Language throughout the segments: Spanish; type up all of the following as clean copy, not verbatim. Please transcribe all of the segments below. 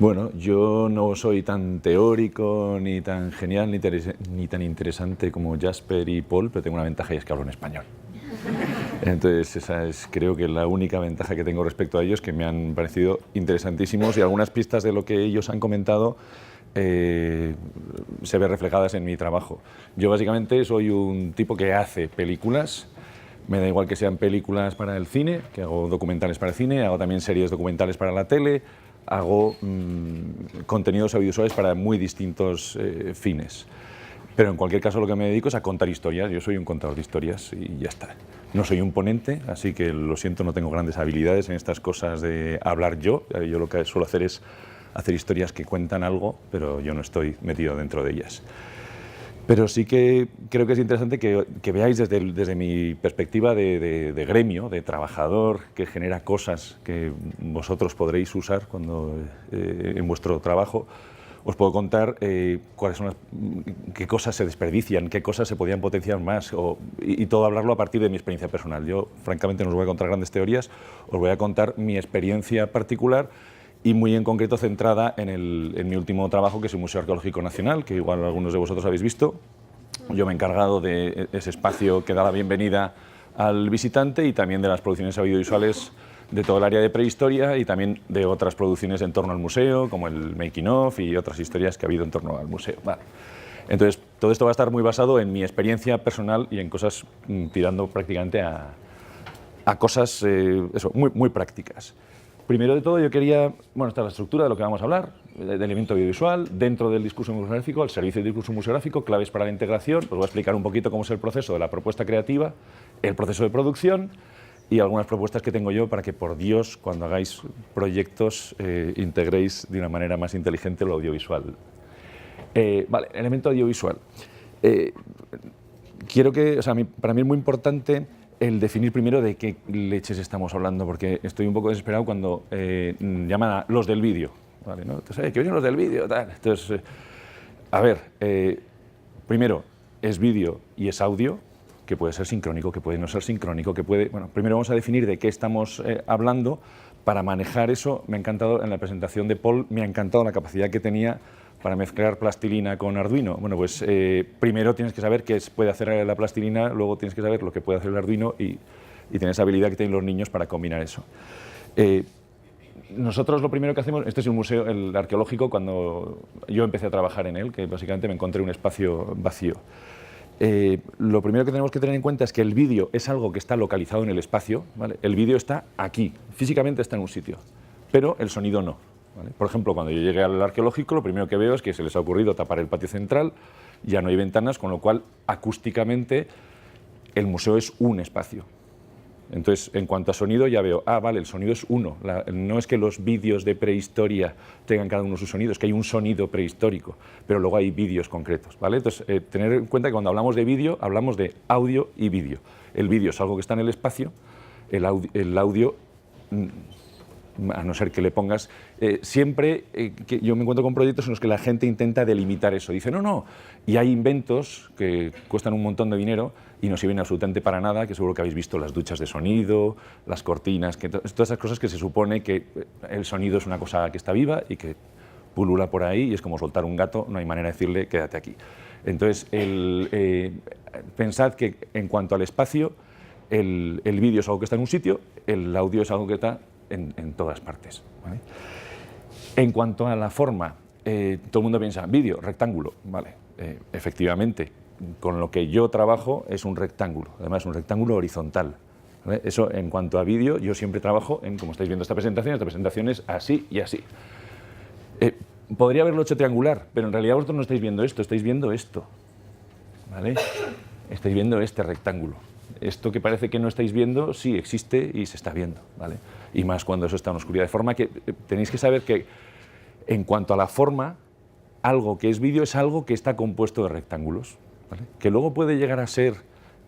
Bueno, yo no soy tan teórico, ni tan genial, ni tan interesante como Jasper y Paul, pero tengo una ventaja y es que hablo en español. Entonces, esa es creo que la única ventaja que tengo respecto a ellos, que me han parecido interesantísimos y algunas pistas de lo que ellos han comentado se ven reflejadas en mi trabajo. Yo básicamente soy un tipo que hace películas. Me da igual que sean películas para el cine, que hago documentales para el cine, hago también series documentales para la tele, hago contenidos audiovisuales para muy distintos fines. Pero en cualquier caso lo que me dedico es a contar historias. Yo soy un contador de historias y ya está. No soy un ponente, así que lo siento, no tengo grandes habilidades en estas cosas de hablar yo. Yo lo que suelo hacer es hacer historias que cuentan algo, pero yo no estoy metido dentro de ellas. Pero sí que creo que es interesante que veáis desde mi perspectiva de gremio, de trabajador, que genera cosas que vosotros podréis usar en vuestro trabajo. Os puedo contar cuáles son qué cosas se desperdician, qué cosas se podían potenciar más, y todo hablarlo a partir de mi experiencia personal. Yo, francamente, no os voy a contar grandes teorías, os voy a contar mi experiencia particular y muy en concreto centrada en mi último trabajo, que es el Museo Arqueológico Nacional, que igual algunos de vosotros habéis visto. Yo me he encargado de ese espacio que da la bienvenida al visitante y también de las producciones audiovisuales de todo el área de prehistoria y también de otras producciones en torno al museo, como el making of y otras historias que ha habido en torno al museo. Vale. Entonces, todo esto va a estar muy basado en mi experiencia personal y en cosas tirando prácticamente a cosas muy prácticas. Primero de todo, yo quería, esta es la estructura de lo que vamos a hablar, de elemento audiovisual, dentro del discurso museográfico, el servicio de discurso museográfico, claves para la integración. Os voy a explicar un poquito cómo es el proceso de la propuesta creativa, el proceso de producción y algunas propuestas que tengo yo para que, por Dios, cuando hagáis proyectos, integréis de una manera más inteligente lo audiovisual. Vale, elemento audiovisual. Para mí es muy importante el definir primero de qué leches estamos hablando, porque estoy un poco desesperado cuando llaman a los del vídeo, ¿vale? ¿No? Entonces, que vienen los del vídeo, tal. Entonces, primero, es vídeo y es audio, que puede ser sincrónico, que puede no ser sincrónico, que puede... Bueno, primero vamos a definir de qué estamos hablando. Para manejar eso, me ha encantado, en la presentación de Paul, me ha encantado la capacidad que tenía para mezclar plastilina con Arduino. Bueno, pues primero tienes que saber qué puede hacer la plastilina, luego tienes que saber lo que puede hacer el Arduino y tener esa habilidad que tienen los niños para combinar eso. Nosotros lo primero que hacemos, este es un museo el arqueológico, cuando yo empecé a trabajar en él, que básicamente me encontré un espacio vacío. Lo primero que tenemos que tener en cuenta es que el vídeo es algo que está localizado en el espacio, ¿vale? El vídeo está aquí, físicamente está en un sitio, pero el sonido no. ¿Vale? Por ejemplo, cuando yo llegué al arqueológico, lo primero que veo es que se les ha ocurrido tapar el patio central, ya no hay ventanas, con lo cual acústicamente el museo es un espacio. Entonces, en cuanto a sonido, ya veo, vale, el sonido es uno. No es que los vídeos de prehistoria tengan cada uno su sonido, es que hay un sonido prehistórico, pero luego hay vídeos concretos, ¿vale? Entonces, tener en cuenta que cuando hablamos de vídeo, hablamos de audio y vídeo. El vídeo es algo que está en el espacio, el audio a no ser que le pongas... siempre que yo me encuentro con proyectos en los que la gente intenta delimitar eso. Dice, no, y hay inventos que cuestan un montón de dinero y no sirven absolutamente para nada, que seguro que habéis visto las duchas de sonido, las cortinas, todas esas cosas que se supone que el sonido es una cosa que está viva y que pulula por ahí y es como soltar un gato, no hay manera de decirle quédate aquí. Entonces, pensad que en cuanto al espacio, el vídeo es algo que está en un sitio, el audio es algo que está en todas partes, ¿vale? En cuanto a la forma, todo el mundo piensa, vídeo, rectángulo, ¿vale? Efectivamente, con lo que yo trabajo es un rectángulo, además es un rectángulo horizontal, ¿vale? Eso, en cuanto a vídeo, yo siempre trabajo como estáis viendo esta presentación es así y así. Podría haberlo hecho triangular, pero en realidad vosotros no estáis viendo esto, estáis viendo esto, ¿vale? Estáis viendo este rectángulo. Esto que parece que no estáis viendo, sí existe y se está viendo, ¿vale? Y más cuando eso está en oscuridad. De forma que tenéis que saber que, en cuanto a la forma, algo que es vídeo es algo que está compuesto de rectángulos, ¿vale? Que luego puede llegar a ser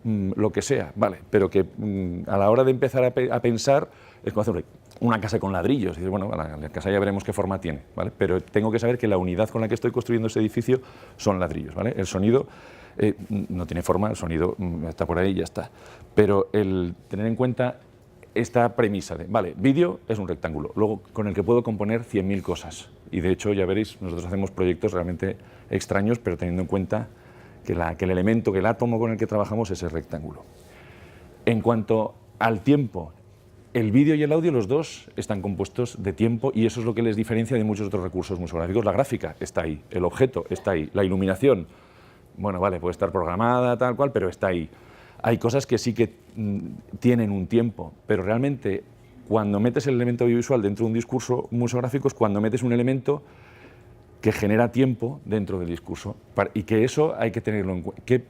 lo que sea, ¿vale? Pero que a la hora de empezar a pensar es como hacer una casa con ladrillos. Y dices, bueno, la casa ya veremos qué forma tiene, ¿vale? Pero tengo que saber que la unidad con la que estoy construyendo ese edificio son ladrillos, ¿vale? El sonido no tiene forma, el sonido está por ahí y ya está. Pero el tener en cuenta esta premisa de, vale, vídeo es un rectángulo, luego con el que puedo componer 100.000 cosas. Y de hecho, ya veréis, nosotros hacemos proyectos realmente extraños, pero teniendo en cuenta que el elemento, que el átomo con el que trabajamos es el rectángulo. En cuanto al tiempo, el vídeo y el audio, los dos están compuestos de tiempo y eso es lo que les diferencia de muchos otros recursos museográficos. La gráfica está ahí, el objeto está ahí, la iluminación, bueno, vale, puede estar programada, tal cual, pero está ahí. Hay cosas que sí que tienen un tiempo, pero realmente cuando metes el elemento audiovisual dentro de un discurso museográfico es cuando metes un elemento que genera tiempo dentro del discurso y que eso hay que tenerlo en cuenta. ¿Qué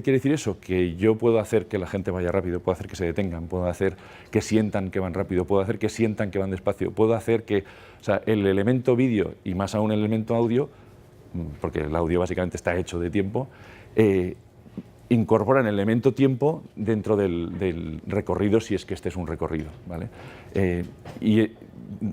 quiere decir eso? Que yo puedo hacer que la gente vaya rápido, puedo hacer que se detengan, puedo hacer que sientan que van rápido, puedo hacer que sientan que van despacio, puedo hacer que, o sea, el elemento vídeo y más aún el elemento audio, porque el audio básicamente está hecho de tiempo, incorporan el elemento tiempo dentro del recorrido, si es que este es un recorrido, ¿vale? Y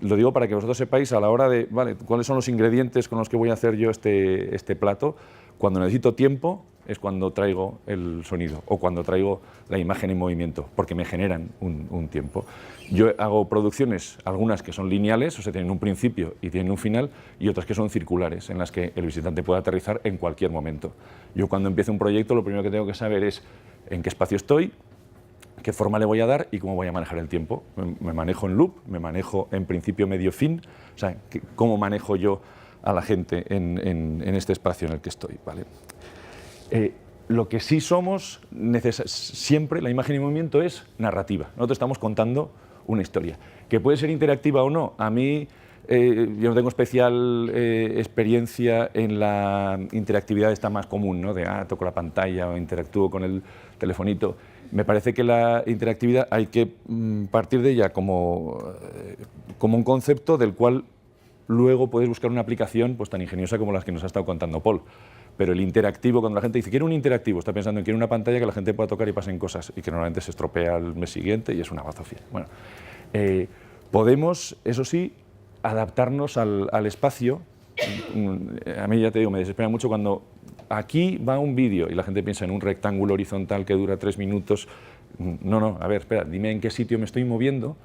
lo digo para que vosotros sepáis a la hora de, vale, cuáles son los ingredientes con los que voy a hacer yo este plato. Cuando necesito tiempo es cuando traigo el sonido o cuando traigo la imagen en movimiento, porque me generan un tiempo. Yo hago producciones, algunas que son lineales, o sea, tienen un principio y tienen un final, y otras que son circulares, en las que el visitante puede aterrizar en cualquier momento. Yo cuando empiezo un proyecto lo primero que tengo que saber es en qué espacio estoy, qué forma le voy a dar y cómo voy a manejar el tiempo. Me manejo en loop, me manejo en principio, medio, fin, o sea, cómo manejo yo a la gente en este espacio en el que estoy, ¿vale? Lo que sí somos, siempre la imagen y movimiento es narrativa. Nosotros estamos contando una historia. ¿Que puede ser interactiva o no? A mí, yo no tengo especial experiencia en la interactividad esta más común, ¿no? De toco la pantalla o interactúo con el telefonito. Me parece que la interactividad hay que partir de ella como un concepto del cual luego puedes buscar una aplicación pues, tan ingeniosa como las que nos ha estado contando Paul. Pero el interactivo, cuando la gente dice quiero un interactivo, está pensando en quiero una pantalla que la gente pueda tocar y pasen cosas, y que normalmente se estropea el mes siguiente y es una bazofia. Bueno, podemos, eso sí, adaptarnos al espacio. A mí, ya te digo, me desespera mucho cuando aquí va un vídeo y la gente piensa en un rectángulo horizontal que dura 3 minutos. No, a ver, espera, dime en qué sitio me estoy moviendo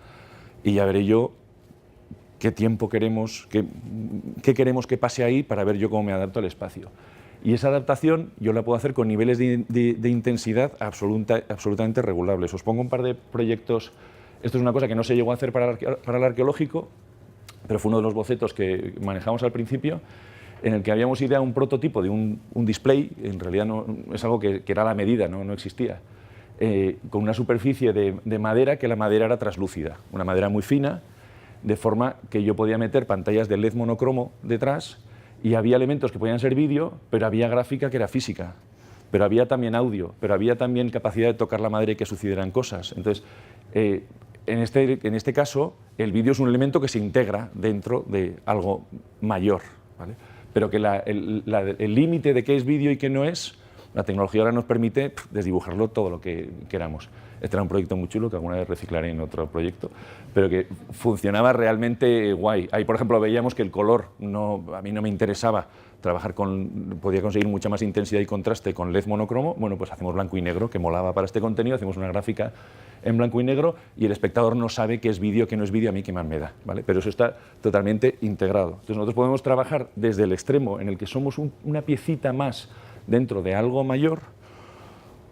y ya veré yo qué tiempo queremos, qué queremos que pase ahí para ver yo cómo me adapto al espacio. Y esa adaptación yo la puedo hacer con niveles de intensidad absolutamente regulables. Os pongo un par de proyectos. Esto es una cosa que no se llegó a hacer para el arqueológico, pero fue uno de los bocetos que manejamos al principio, en el que habíamos ideado un prototipo de un display, en realidad no, es algo que era la medida, no existía, con una superficie de madera, que la madera era translúcida, una madera muy fina, de forma que yo podía meter pantallas de LED monocromo detrás, y había elementos que podían ser vídeo, pero había gráfica que era física, pero había también audio, pero había también capacidad de tocar la madera y que sucedieran cosas. Entonces, en este caso, el vídeo es un elemento que se integra dentro de algo mayor, ¿vale? Pero que el límite de qué es vídeo y qué no es, la tecnología ahora nos permite desdibujarlo todo lo que queramos. Este era un proyecto muy chulo que alguna vez reciclaré en otro proyecto, pero que funcionaba realmente guay. Ahí, por ejemplo, veíamos que el color, a mí no me interesaba trabajar podía conseguir mucha más intensidad y contraste con LED monocromo. Bueno, pues hacemos blanco y negro, que molaba para este contenido, hacemos una gráfica en blanco y negro y el espectador no sabe qué es vídeo, qué no es vídeo, a mí qué más me da, ¿vale? Pero eso está totalmente integrado. Entonces nosotros podemos trabajar desde el extremo en el que somos una piecita más dentro de algo mayor,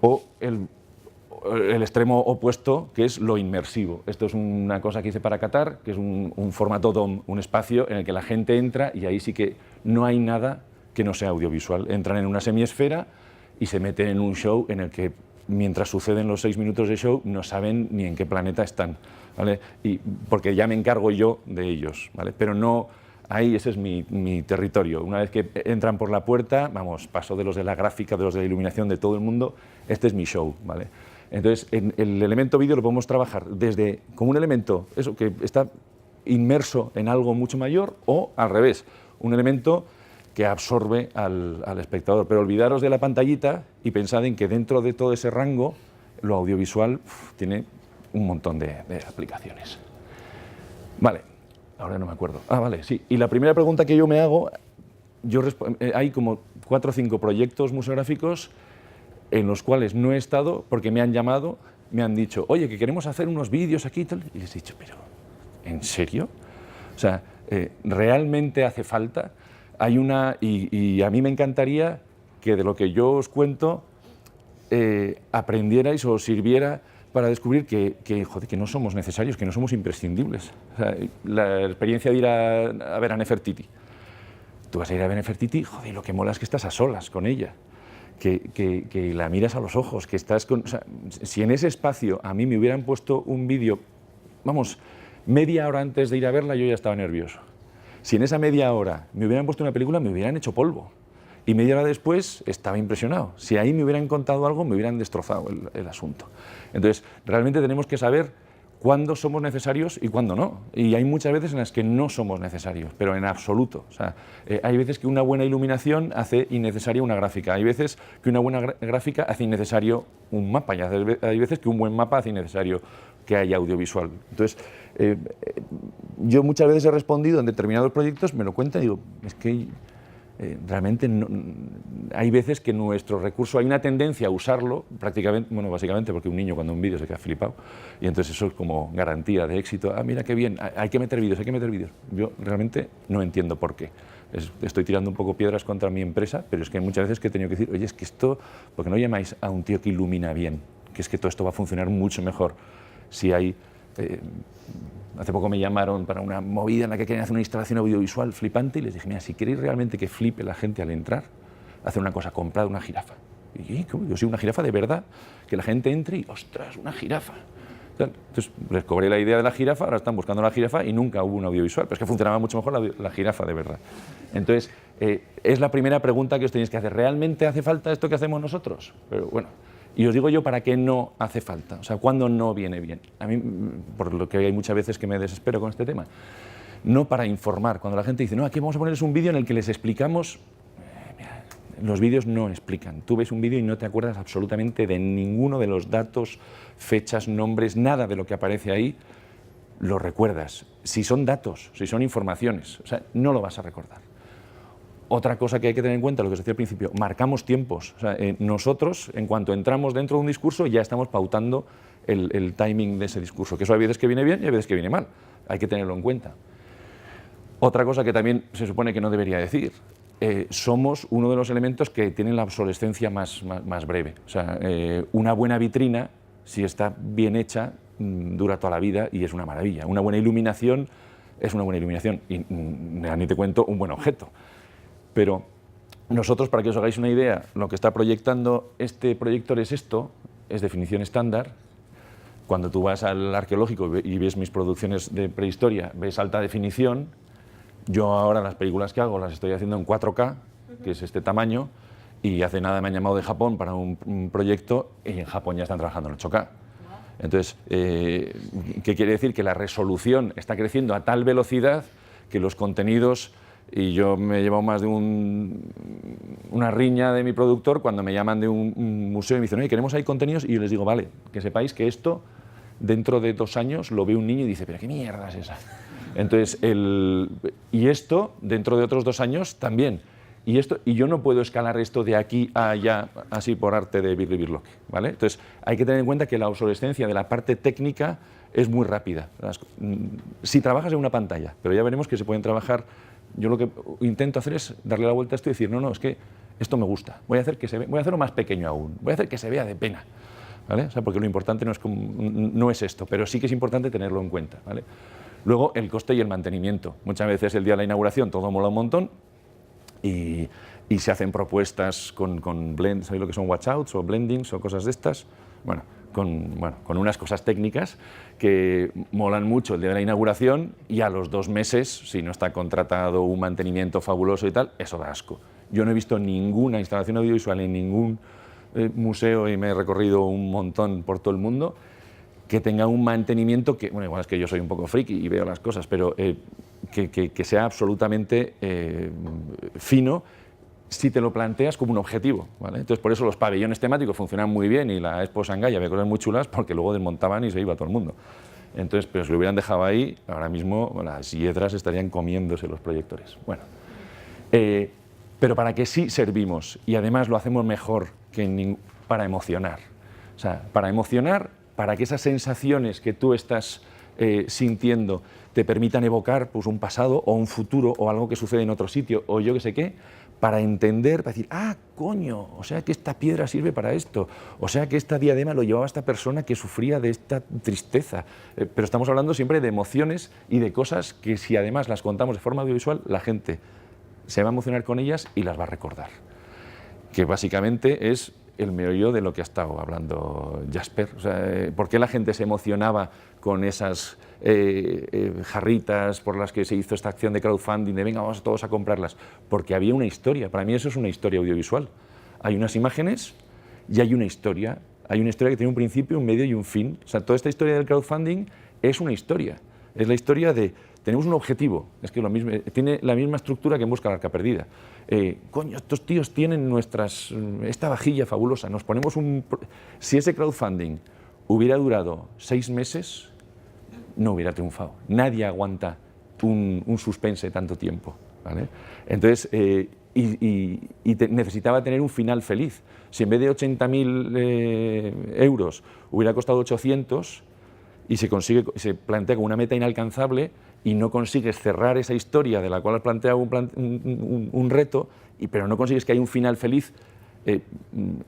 o el extremo opuesto, que es lo inmersivo. Esto es una cosa que hice para Qatar, que es un formato DOM, un espacio en el que la gente entra y ahí sí que no hay nada que no sea audiovisual. Entran en una semiesfera y se meten en un show en el que, mientras suceden los 6 minutos de show, no saben ni en qué planeta están, ¿vale? Porque ya me encargo yo de ellos, ¿vale? Pero no, ahí ese es mi territorio. Una vez que entran por la puerta, vamos, paso de los de la gráfica, de los de la iluminación, de todo el mundo, este es mi show, ¿vale? Entonces, el elemento vídeo lo podemos trabajar desde como un elemento eso, que está inmerso en algo mucho mayor, o al revés, un elemento que absorbe al espectador. Pero olvidaros de la pantallita y pensad en que dentro de todo ese rango, lo audiovisual tiene un montón de aplicaciones. Vale, ahora no me acuerdo. Vale, sí. Y la primera pregunta que yo me hago, hay como 4 o 5 proyectos museográficos en los cuales no he estado porque me han llamado me han dicho, oye, que queremos hacer unos vídeos aquí y tal. Y les he dicho, pero, ¿en serio? O sea, ¿realmente hace falta? Hay una, y a mí me encantaría que de lo que yo os cuento aprendierais o os sirviera para descubrir joder, que no somos necesarios, que no somos imprescindibles. O sea, la experiencia de ir a ver a Nefertiti. Tú vas a ir a ver a Nefertiti, joder, y lo que mola es que estás a solas con ella, que la miras a los ojos, que estás con... O sea, si en ese espacio a mí me hubieran puesto un vídeo, vamos, media hora antes de ir a verla yo ya estaba nervioso. Si en esa media hora me hubieran puesto una película, me hubieran hecho polvo. Y media hora después estaba impresionado. Si ahí me hubieran contado algo, me hubieran destrozado el asunto. Entonces, realmente tenemos que saber cuándo somos necesarios y cuándo no. Y hay muchas veces en las que no somos necesarios, pero en absoluto. O sea, hay veces que una buena iluminación hace innecesaria una gráfica. Hay veces que una buena gráfica hace innecesario un mapa. Y hay veces que un buen mapa hace innecesario que haya audiovisual. Entonces, yo muchas veces he respondido en determinados proyectos, me lo cuentan y digo, es que realmente no, hay veces que nuestro recurso, hay una tendencia a usarlo prácticamente, bueno, básicamente porque un niño cuando un vídeo se queda flipado y entonces eso es como garantía de éxito. Ah, mira qué bien, hay que meter vídeos, hay que meter vídeos. Yo realmente no entiendo por qué. Estoy tirando un poco piedras contra mi empresa, pero es que hay muchas veces que he tenido que decir, oye, es que esto, ¿por qué no llamáis a un tío que ilumina bien? Que es que todo esto va a funcionar mucho mejor si hay... Hace poco me llamaron para una movida en la que querían hacer una instalación audiovisual flipante y les dije, mira, si queréis realmente que flipe la gente al entrar, hacer una cosa, comprad una jirafa. Y ¿cómo? Yo soy una jirafa de verdad, que la gente entre y, ostras, una jirafa. Entonces les cobré la idea de la jirafa, ahora están buscando la jirafa y nunca hubo un audiovisual, pero es que funcionaba mucho mejor la jirafa de verdad. Entonces, es la primera pregunta que os tenéis que hacer. ¿Realmente hace falta esto que hacemos nosotros? Pero bueno... Y os digo yo para qué no hace falta, o sea, cuándo no viene bien. A mí, por lo que hay muchas veces que me desespero con este tema, no para informar. Cuando la gente dice, no, aquí vamos a ponerles un vídeo en el que les explicamos, mira, los vídeos no explican. Tú ves un vídeo y no te acuerdas absolutamente de ninguno de los datos, fechas, nombres, nada de lo que aparece ahí, lo recuerdas. Si son datos, si son informaciones, o sea, no lo vas a recordar. Otra cosa que hay que tener en cuenta, lo que os decía al principio, marcamos tiempos. O sea, nosotros, en cuanto entramos dentro de un discurso, ya estamos pautando el timing de ese discurso, que eso hay veces que viene bien y hay veces que viene mal. Hay que tenerlo en cuenta. Otra cosa que también se supone que no debería decir, somos uno de los elementos que tienen la obsolescencia más breve. O sea, una buena vitrina, si está bien hecha, dura toda la vida y es una maravilla. Una buena iluminación es una buena iluminación y ni te cuento un buen objeto. Pero nosotros, para que os hagáis una idea, lo que está proyectando este proyector es esto, es definición estándar. Cuando tú vas al arqueológico y ves mis producciones de prehistoria, ves alta definición. Yo ahora las películas que hago las estoy haciendo en 4K, que es este tamaño, y hace nada me han llamado de Japón para un proyecto y en Japón ya están trabajando en 8K. Entonces, ¿qué quiere decir? Que la resolución está creciendo a tal velocidad que los contenidos... Y yo me he llevado más de una riña de mi productor cuando me llaman de un museo y me dicen, oye, queremos ahí contenidos, y yo les digo, vale, que sepáis que esto, dentro de 2 años, lo ve un niño y dice, pero ¿qué mierda es esa? Entonces, y esto, dentro de otros 2 años, también. Y yo no puedo escalar esto de aquí a allá, así por arte de Birli Birloque, ¿vale? Entonces, hay que tener en cuenta que la obsolescencia de la parte técnica es muy rápida. Si trabajas en una pantalla, pero ya veremos que se pueden trabajar. Yo lo que intento hacer es darle la vuelta a esto y decir, no, es que esto me gusta, voy a hacerlo más pequeño aún, voy a hacer que se vea de pena, ¿vale? O sea, porque lo importante no es esto, pero sí que es importante tenerlo en cuenta, ¿vale? Luego, el coste y el mantenimiento. Muchas veces el día de la inauguración todo mola un montón y se hacen propuestas con blends, ¿sabéis lo que son watchouts o blendings o cosas de estas? Bueno, con unas cosas técnicas que molan mucho el día de la inauguración y a los 2 meses, si no está contratado un mantenimiento fabuloso y tal, eso da asco. Yo no he visto ninguna instalación audiovisual en ningún museo, y me he recorrido un montón por todo el mundo, que tenga un mantenimiento que, bueno, igual es que yo soy un poco friki y veo las cosas, pero que sea absolutamente fino, si te lo planteas como un objetivo, ¿vale? Entonces, por eso los pabellones temáticos funcionan muy bien y la Expo Shanghái había cosas muy chulas porque luego desmontaban y se iba todo el mundo. Entonces, pero si lo hubieran dejado ahí, ahora mismo las hiedras estarían comiéndose los proyectores. Bueno, pero para que sí servimos y además lo hacemos mejor que para emocionar. O sea, para emocionar, para que esas sensaciones que tú estás sintiendo te permitan evocar pues, un pasado o un futuro o algo que sucede en otro sitio o yo qué sé qué, para entender, para decir, ah, coño, o sea que esta piedra sirve para esto, o sea que esta diadema lo llevaba esta persona que sufría de esta tristeza. Pero estamos hablando siempre de emociones y de cosas que si además las contamos de forma audiovisual, la gente se va a emocionar con ellas y las va a recordar. Que básicamente es el meollo de lo que ha estado hablando Jasper. O sea, ¿por qué la gente se emocionaba con esas jarritas por las que se hizo esta acción de crowdfunding, de venga, vamos todos a comprarlas? Porque había una historia. Para mí eso es una historia audiovisual. Hay unas imágenes y hay una historia. Hay una historia que tiene un principio, un medio y un fin. O sea, toda esta historia del crowdfunding es una historia. Es la historia de, tenemos un objetivo, es que lo mismo, tiene la misma estructura que en Busca del Arca Perdida. Coño, estos tíos tienen esta vajilla fabulosa, nos ponemos si ese crowdfunding hubiera durado 6 meses, no hubiera triunfado. Nadie aguanta un suspense tanto tiempo, ¿vale? Entonces, necesitaba tener un final feliz. Si en vez de 80.000 euros hubiera costado 800 y se plantea como una meta inalcanzable y no consigues cerrar esa historia de la cual has planteado un reto, pero no consigues que haya un final feliz,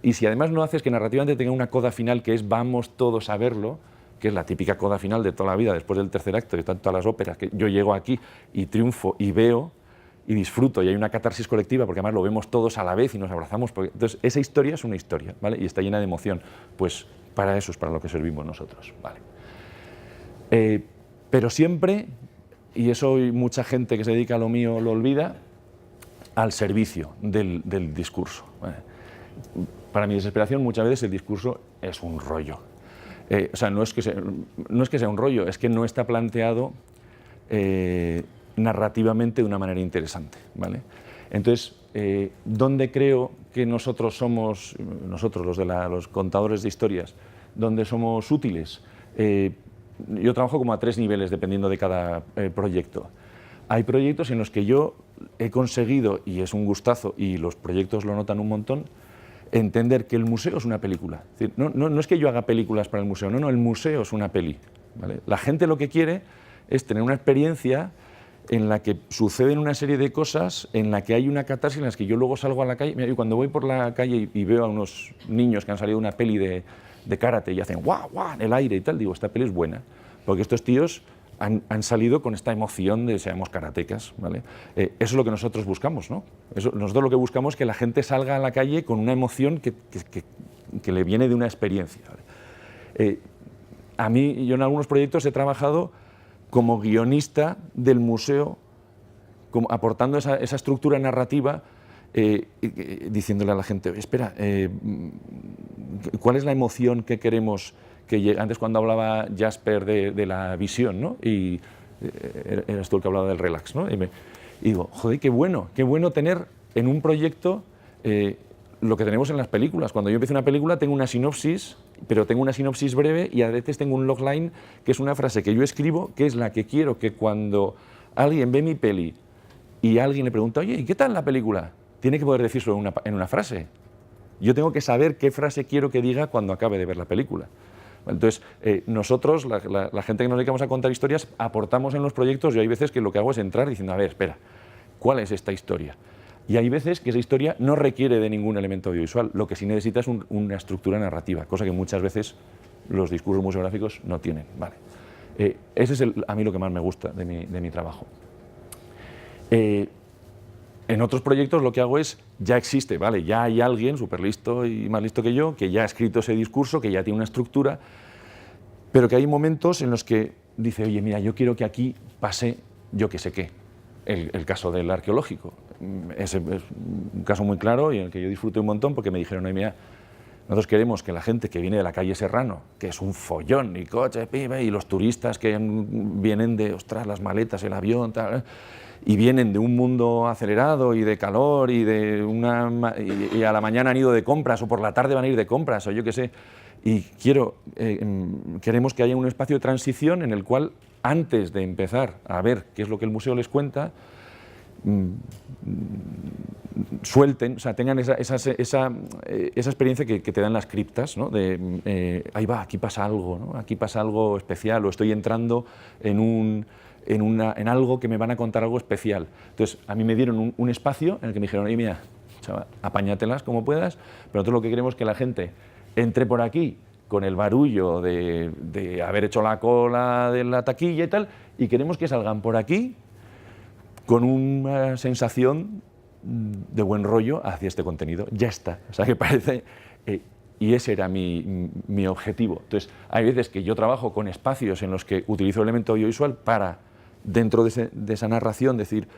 y si además no haces que narrativamente tenga una coda final que es vamos todos a verlo, que es la típica coda final de toda la vida después del tercer acto, de todas las óperas, que yo llego aquí y triunfo y veo y disfruto y hay una catarsis colectiva porque además lo vemos todos a la vez y nos abrazamos. Entonces esa historia es una historia, ¿vale? Y está llena de emoción. Pues para eso es para lo que servimos nosotros, ¿vale? Pero siempre, y eso mucha gente que se dedica a lo mío lo olvida, al servicio del discurso. Para mi desesperación muchas veces el discurso es un rollo. O sea, no es que sea un rollo, es que no está planteado narrativamente de una manera interesante, ¿vale? Entonces, ¿dónde creo que nosotros somos, los contadores de historias, dónde somos útiles? Yo trabajo como a 3 niveles dependiendo de cada proyecto. Hay proyectos en los que yo he conseguido, y es un gustazo, y los proyectos lo notan un montón, entender que el museo es una película. Es decir, no es que yo haga películas para el museo, no, el museo es una peli, ¿vale? La gente lo que quiere es tener una experiencia en la que suceden una serie de cosas, en la que hay una catarsis, en las que yo luego salgo a la calle. Mira, yo cuando voy por la calle y veo a unos niños que han salido de una peli de karate y hacen guau, guau en el aire y tal, digo, esta peli es buena, porque estos tíos han salido con esta emoción de seamos karatecas, ¿vale? Eso es lo que nosotros buscamos, ¿no? Nosotros lo que buscamos es que la gente salga a la calle con una emoción que le viene de una experiencia, ¿vale? A mí, yo en algunos proyectos he trabajado como guionista del museo, aportando esa estructura narrativa, diciéndole a la gente, espera, ¿cuál es la emoción que queremos que llegue? Antes cuando hablaba Jasper de la visión, ¿no? Y eras tú el que hablaba del relax, ¿no? Y digo, joder, qué bueno tener en un proyecto lo que tenemos en las películas. Cuando yo empiezo una película tengo una sinopsis, pero tengo una sinopsis breve y a veces tengo un logline, que es una frase que yo escribo, que es la que quiero que cuando alguien ve mi peli y alguien le pregunta, oye, ¿y qué tal la película? Tiene que poder decirlo en una frase. Yo tengo que saber qué frase quiero que diga cuando acabe de ver la película. Entonces, nosotros, la gente que nos dedicamos a contar historias, aportamos en los proyectos. Yo hay veces que lo que hago es entrar diciendo, a ver, espera, ¿cuál es esta historia? Y hay veces que esa historia no requiere de ningún elemento audiovisual, lo que sí necesita es una estructura narrativa, cosa que muchas veces los discursos museográficos no tienen, ¿vale? Ese es a mí lo que más me gusta de mi trabajo. En otros proyectos lo que hago es, ya existe, ¿vale? Ya hay alguien súper listo y más listo que yo, que ya ha escrito ese discurso, que ya tiene una estructura, pero que hay momentos en los que dice, oye, mira, yo quiero que aquí pase yo que sé qué. El caso del arqueológico es un caso muy claro y en el que yo disfruté un montón porque me dijeron, oye, mira, nosotros queremos que la gente que viene de la calle Serrano, que es un follón y coche, pibe, y los turistas que vienen de, ostras, las maletas, el avión, tal, y vienen de un mundo acelerado y de calor y a la mañana han ido de compras o por la tarde van a ir de compras o yo qué sé, y queremos que haya un espacio de transición en el cual antes de empezar a ver qué es lo que el museo les cuenta, suelten, o sea, tengan esa experiencia que te dan las criptas, ¿no? De ahí va, aquí pasa algo, ¿no? Aquí pasa algo especial, o estoy entrando en algo que me van a contar algo especial. Entonces, a mí me dieron un espacio en el que me dijeron, oye, mira, chaval, apáñatelas como puedas, pero nosotros lo que queremos es que la gente entre por aquí con el barullo de haber hecho la cola de la taquilla y tal, y queremos que salgan por aquí con una sensación de buen rollo hacia este contenido. Ya está. O sea, que parece... y ese era mi objetivo. Entonces, hay veces que yo trabajo con espacios en los que utilizo el elemento audiovisual para, dentro de esa narración, decir...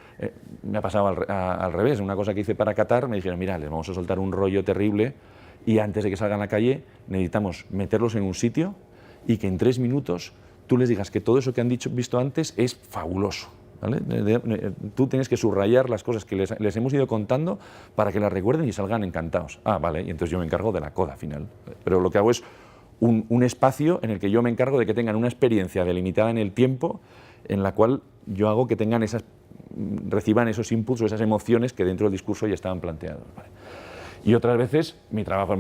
me ha pasado al revés. Una cosa que hice para Qatar, me dijeron, mira, les vamos a soltar un rollo terrible y antes de que salgan a la calle necesitamos meterlos en un sitio y que en 3 minutos tú les digas que todo eso que han visto antes es fabuloso. ¿Vale? Tú tienes que subrayar las cosas que les hemos ido contando para que las recuerden y salgan encantados. Ah, vale, y entonces yo me encargo de la coda final. Pero lo que hago es un espacio en el que yo me encargo de que tengan una experiencia delimitada en el tiempo en la cual yo hago que tengan reciban esos inputs o esas emociones que dentro del discurso ya estaban planteados. ¿Vale? Y otras veces mi trabajo es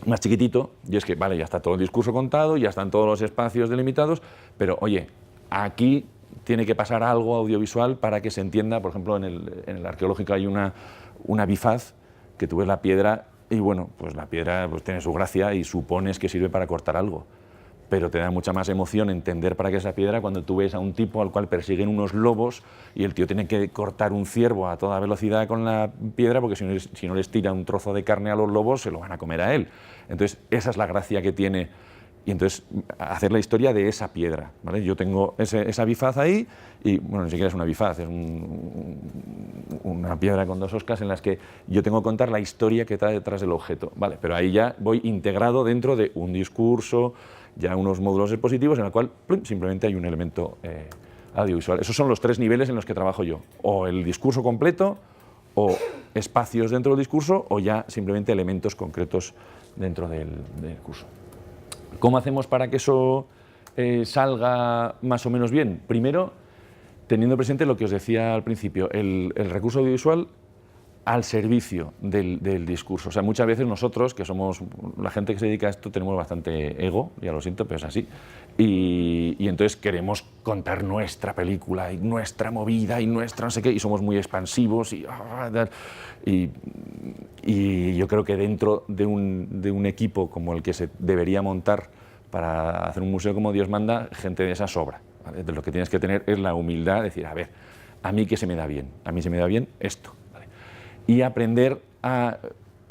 más chiquitito y es que, vale, ya está todo el discurso contado, ya están todos los espacios delimitados, pero oye, aquí tiene que pasar algo audiovisual para que se entienda. Por ejemplo, en el arqueológico hay una bifaz que tú ves la piedra y bueno, pues la piedra pues tiene su gracia y supones que sirve para cortar algo, pero te da mucha más emoción entender para qué es esa piedra cuando tú ves a un tipo al cual persiguen unos lobos y el tío tiene que cortar un ciervo a toda velocidad con la piedra porque si no les tira un trozo de carne a los lobos se lo van a comer a él. Entonces esa es la gracia que tiene. Y entonces hacer la historia de esa piedra, ¿vale? Yo tengo esa bifaz ahí y, bueno, ni siquiera es una bifaz, es una piedra con 2 oscas en las que yo tengo que contar la historia que está detrás del objeto, ¿vale? Pero ahí ya voy integrado dentro de un discurso, ya unos módulos expositivos en el cual plum, simplemente hay un elemento audiovisual. Esos son los 3 niveles en los que trabajo yo, o el discurso completo, o espacios dentro del discurso, o ya simplemente elementos concretos dentro del curso. ¿Cómo hacemos para que eso salga más o menos bien? Primero, teniendo presente lo que os decía al principio, el recurso audiovisual al servicio del discurso. O sea, muchas veces nosotros, que somos la gente que se dedica a esto, tenemos bastante ego, ya lo siento, pero es así. Y entonces queremos contar nuestra película y nuestra movida y nuestra no sé qué, y somos muy expansivos y yo creo que dentro de un equipo como el que se debería montar para hacer un museo como Dios manda, gente de esa sobra, ¿vale? De lo que tienes que tener es la humildad de decir, a ver, a mí qué se me da bien, a mí se me da bien esto, ¿vale? Y aprender a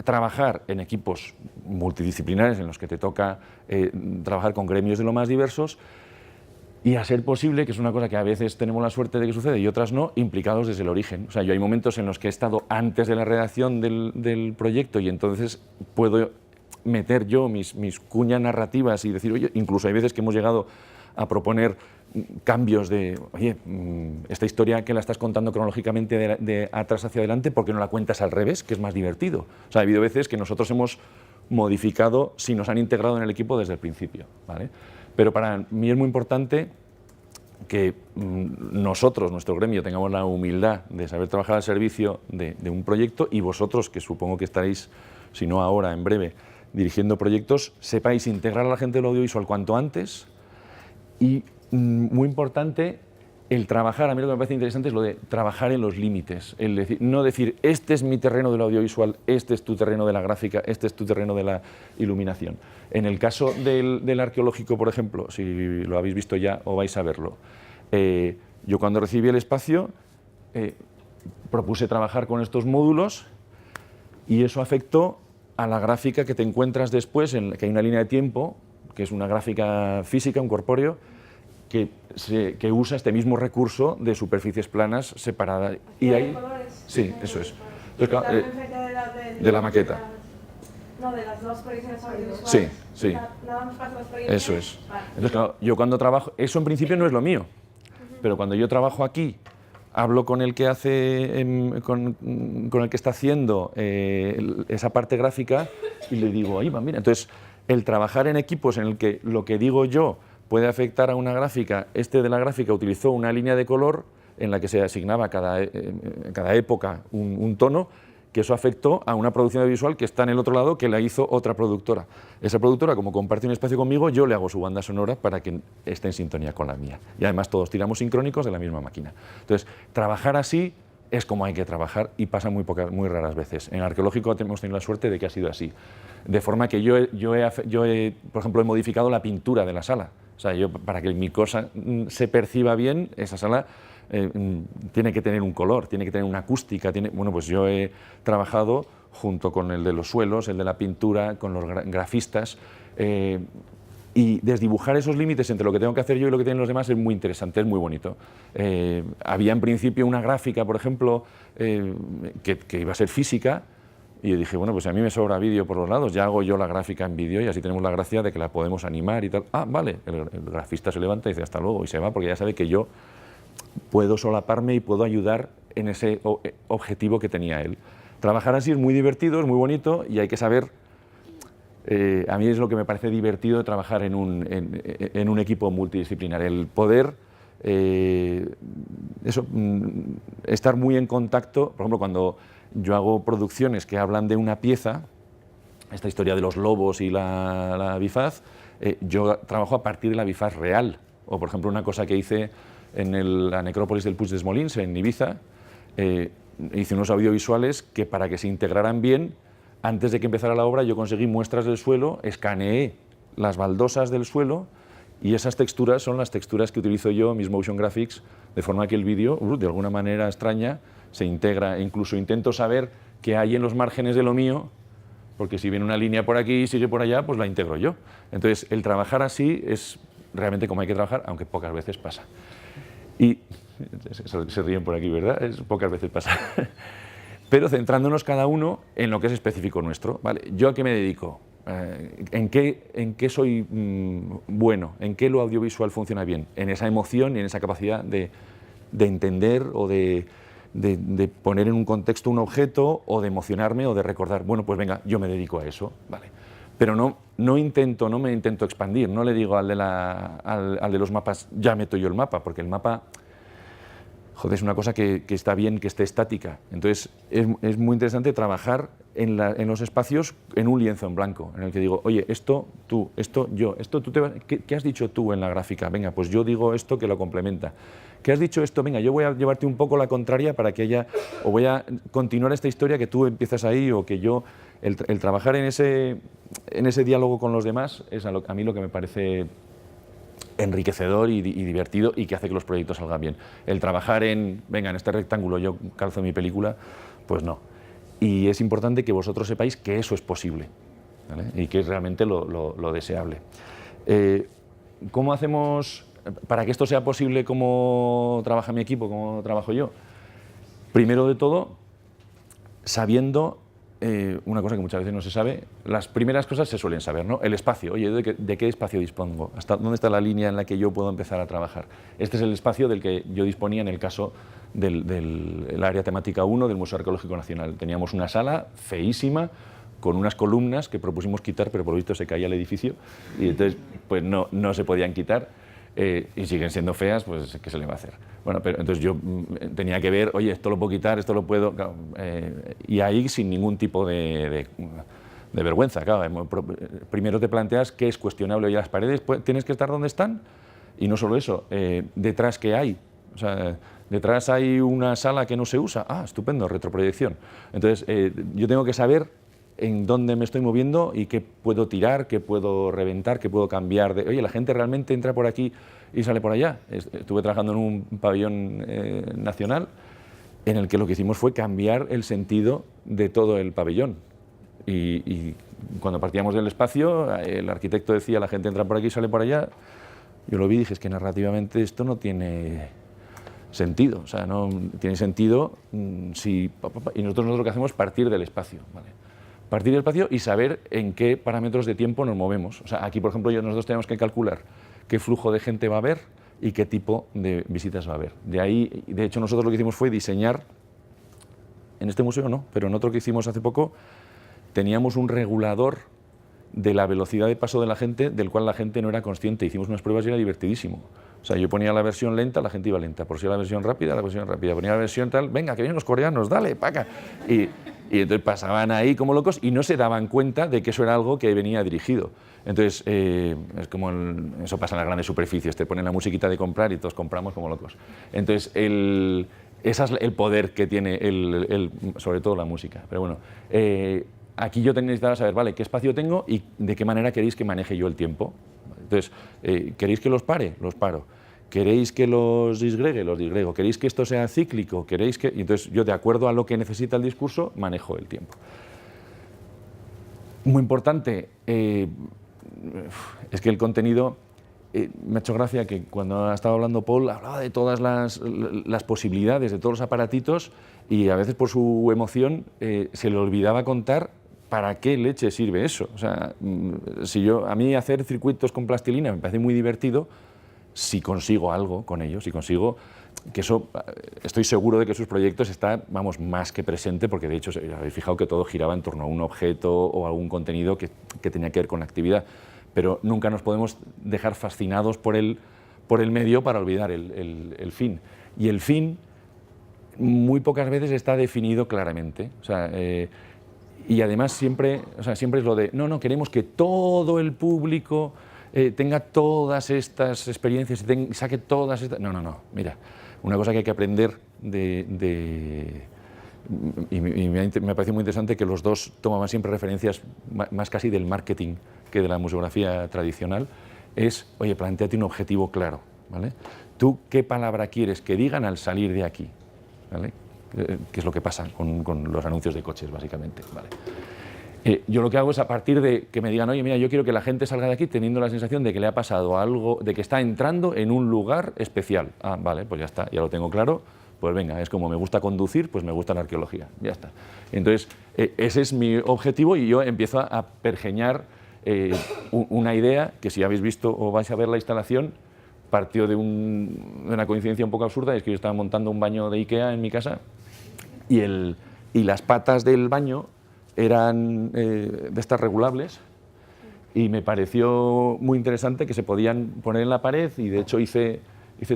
trabajar en equipos multidisciplinares en los que te toca trabajar con gremios de lo más diversos y a ser posible, que es una cosa que a veces tenemos la suerte de que sucede y otras no, implicados desde el origen. O sea, yo hay momentos en los que he estado antes de la redacción del proyecto y entonces puedo meter yo mis cuñas narrativas y decir, oye, incluso hay veces que hemos llegado a proponer cambios de, oye, esta historia que la estás contando cronológicamente de atrás hacia adelante, ¿por qué no la cuentas al revés, que es más divertido? O sea, ha habido veces que nosotros hemos modificado si nos han integrado en el equipo desde el principio, ¿vale? Pero para mí es muy importante que nosotros, nuestro gremio, tengamos la humildad de saber trabajar al servicio de un proyecto y vosotros, que supongo que estaréis, si no ahora, en breve, dirigiendo proyectos, sepáis integrar a la gente del audiovisual cuanto antes y, muy importante, el trabajar, a mí lo que me parece interesante es lo de trabajar en los límites, no decir, este es mi terreno del audiovisual, este es tu terreno de la gráfica, este es tu terreno de la iluminación. En el caso del arqueológico, por ejemplo, si lo habéis visto ya o vais a verlo, yo cuando recibí el espacio propuse trabajar con estos módulos y eso afectó a la gráfica que te encuentras después, que hay una línea de tiempo, que es una gráfica física, un corpóreo, que usa este mismo recurso de superficies planas separadas. Y ahí, sí, eso es. Entonces, claro, de la maqueta. No, de las 2 proyecciones audiovisuales. Sí, sí. Nada más para las proyecciones. Eso es. Vale. Entonces, claro, yo cuando trabajo, eso en principio no es lo mío, pero cuando yo trabajo aquí, hablo con el que hace, con el que está haciendo esa parte gráfica y le digo, ahí va, mira. Entonces, el trabajar en equipos en el que lo que digo yo puede afectar a una gráfica, de la gráfica utilizó una línea de color, en la que se asignaba a cada época un tono, que eso afectó a una producción audiovisual que está en el otro lado, que la hizo otra productora. Esa productora, como comparte un espacio conmigo, yo le hago su banda sonora para que esté en sintonía con la mía. Y además todos tiramos sincrónicos de la misma máquina. Entonces, trabajar así es como hay que trabajar y pasa muy raras veces. En el arqueológico hemos tenido la suerte de que ha sido así. De forma que yo he, por ejemplo, he modificado la pintura de la sala. O sea, para que mi cosa se perciba bien, esa sala tiene que tener un color, tiene que tener una acústica. Bueno, pues yo he trabajado junto con el de los suelos, el de la pintura, con los grafistas. Y desdibujar esos límites entre lo que tengo que hacer yo y lo que tienen los demás es muy interesante, es muy bonito. Había en principio una gráfica, por ejemplo, que iba a ser física, y yo dije, bueno, pues a mí me sobra vídeo por los lados, ya hago yo la gráfica en vídeo y así tenemos la gracia de que la podemos animar y tal. Ah, vale, el grafista se levanta y dice hasta luego y se va, porque ya sabe que yo puedo solaparme y puedo ayudar en ese objetivo que tenía él. Trabajar así es muy divertido, es muy bonito y hay que saber. A mí es lo que me parece divertido de trabajar en un equipo multidisciplinar, el poder estar muy en contacto. Por ejemplo, cuando yo hago producciones que hablan de una pieza, esta historia de los lobos y la bifaz, yo trabajo a partir de la bifaz real. O, por ejemplo, una cosa que hice en la necrópolis del Puig dels Molins, en Ibiza, hice unos audiovisuales que, para que se integraran bien, antes de que empezara la obra, yo conseguí muestras del suelo, escaneé las baldosas del suelo y esas texturas son las texturas que utilizo yo, mis motion graphics, de forma que el vídeo, de alguna manera extraña, se integra. E incluso intento saber qué hay en los márgenes de lo mío, porque si viene una línea por aquí y sigue por allá, pues la integro yo. Entonces, el trabajar así es realmente como hay que trabajar, aunque pocas veces pasa. Y se ríen por aquí, ¿verdad? Pocas veces pasa. Pero centrándonos cada uno en lo que es específico nuestro, ¿vale? ¿Yo a qué me dedico? ¿En qué soy bueno? ¿En qué lo audiovisual funciona bien? En esa emoción y en esa capacidad de entender o de poner en un contexto un objeto o de emocionarme o de recordar. Bueno, pues venga, yo me dedico a eso, ¿vale? Pero no me intento expandir, no le digo al de los mapas, ya meto yo el mapa, porque el mapa... Joder, es una cosa que está bien que esté estática. Entonces, es muy interesante trabajar en los espacios en un lienzo en blanco, en el que digo, oye, esto, tú, esto, yo, esto, ¿qué has dicho tú en la gráfica? Venga, pues yo digo esto que lo complementa. ¿Qué has dicho esto? Venga, yo voy a llevarte un poco la contraria para que haya, o voy a continuar esta historia que tú empiezas ahí, o que yo, el trabajar en ese diálogo con los demás es a mí lo que me parece enriquecedor y divertido y que hace que los proyectos salgan bien. El trabajar venga, en este rectángulo yo calzo mi película, pues no. Y es importante que vosotros sepáis que eso es posible, ¿vale? Y que es realmente lo deseable. ¿Cómo hacemos para que esto sea posible? ¿Cómo trabaja mi equipo? ¿Cómo trabajo yo? Primero de todo, sabiendo una cosa que muchas veces no se sabe, las primeras cosas se suelen saber, ¿no? El espacio, oye, ¿de qué espacio dispongo? ¿Dónde está la línea en la que yo puedo empezar a trabajar? Este es el espacio del que yo disponía en el caso del área temática 1 del Museo Arqueológico Nacional. Teníamos una sala feísima, con unas columnas que propusimos quitar, pero por lo visto se caía el edificio, y entonces pues no se podían quitar. Y siguen siendo feas, pues ¿qué se le va a hacer? Bueno, pero entonces yo tenía que ver, oye, esto lo puedo quitar, esto lo puedo... Claro, y ahí sin ningún tipo de vergüenza, claro. Primero te planteas qué es cuestionable. Oye, las paredes tienes que estar donde están, y no solo eso, detrás qué hay. O sea, detrás hay una sala que no se usa. Ah, estupendo, retroproyección. Entonces, yo tengo que saber en dónde me estoy moviendo y qué puedo tirar, qué puedo reventar, qué puedo cambiar. Oye, ¿la gente realmente entra por aquí y sale por allá? Estuve trabajando en un pabellón nacional en el que lo que hicimos fue cambiar el sentido de todo el pabellón. Y cuando partíamos del espacio, el arquitecto decía, la gente entra por aquí y sale por allá. Yo lo vi y dije, es que narrativamente esto no tiene sentido. O sea, no tiene sentido si... Y nosotros lo que hacemos es partir del espacio, ¿vale? Partir del espacio y saber en qué parámetros de tiempo nos movemos. O sea, aquí, por ejemplo, nosotros tenemos que calcular qué flujo de gente va a haber y qué tipo de visitas va a haber. De ahí, de hecho, nosotros lo que hicimos fue diseñar, en este museo no, pero en otro que hicimos hace poco, teníamos un regulador de la velocidad de paso de la gente, del cual la gente no era consciente. Hicimos unas pruebas y era divertidísimo, O sea, yo ponía la versión lenta, la gente iba lenta. Por si la versión rápida, la versión rápida. Ponía la versión tal, venga, que vienen los coreanos, dale, paca. Y entonces pasaban ahí como locos y no se daban cuenta de que eso era algo que venía dirigido. Entonces, es como eso pasa en las grandes superficies, te ponen la musiquita de comprar y todos compramos como locos. Entonces, ese es el poder que tiene, sobre todo la música. Pero bueno, aquí yo necesitaba saber, vale, qué espacio tengo y de qué manera queréis que maneje yo el tiempo. Entonces, ¿queréis que los pare? Los paro. ¿Queréis que los disgregue? Los disgrego. ¿Queréis que esto sea cíclico? ¿Queréis que...? Y entonces yo, de acuerdo a lo que necesita el discurso, manejo el tiempo. Muy importante, es que el contenido... me ha hecho gracia que cuando ha estado hablando Paul, hablaba de todas las posibilidades, de todos los aparatitos, y a veces por su emoción se le olvidaba contar para qué leche sirve eso. O sea, a mí hacer circuitos con plastilina me parece muy divertido, si consigo algo con ellos, si consigo que eso, estoy seguro de que sus proyectos está, vamos, más que presente, porque de hecho habéis fijado que todo giraba en torno a un objeto o algún contenido que tenía que ver con la actividad, pero nunca nos podemos dejar fascinados por el medio para olvidar el fin. Y el fin muy pocas veces está definido claramente. O sea, y además siempre es lo de, no, queremos que todo el público tenga todas estas experiencias, saque todas estas... No, mira, una cosa que hay que aprender y me parece muy interesante que los dos tomaban siempre referencias más casi del marketing que de la museografía tradicional, es, oye, plantéate un objetivo claro, ¿vale? ¿Tú qué palabra quieres que digan al salir de aquí? ¿Vale? Que es lo que pasa con los anuncios de coches, básicamente, ¿vale? Yo lo que hago es, a partir de que me digan, oye, mira, yo quiero que la gente salga de aquí teniendo la sensación de que le ha pasado algo, de que está entrando en un lugar especial. Ah, vale, pues ya está, ya lo tengo claro, pues venga, es como me gusta conducir, pues me gusta la arqueología, ya está. Entonces, ese es mi objetivo y yo empiezo a pergeñar una idea que, si habéis visto o vais a ver la instalación, partió de una coincidencia un poco absurda. Es que yo estaba montando un baño de Ikea en mi casa y las patas del baño eran de estas regulables, y me pareció muy interesante que se podían poner en la pared, y de hecho hice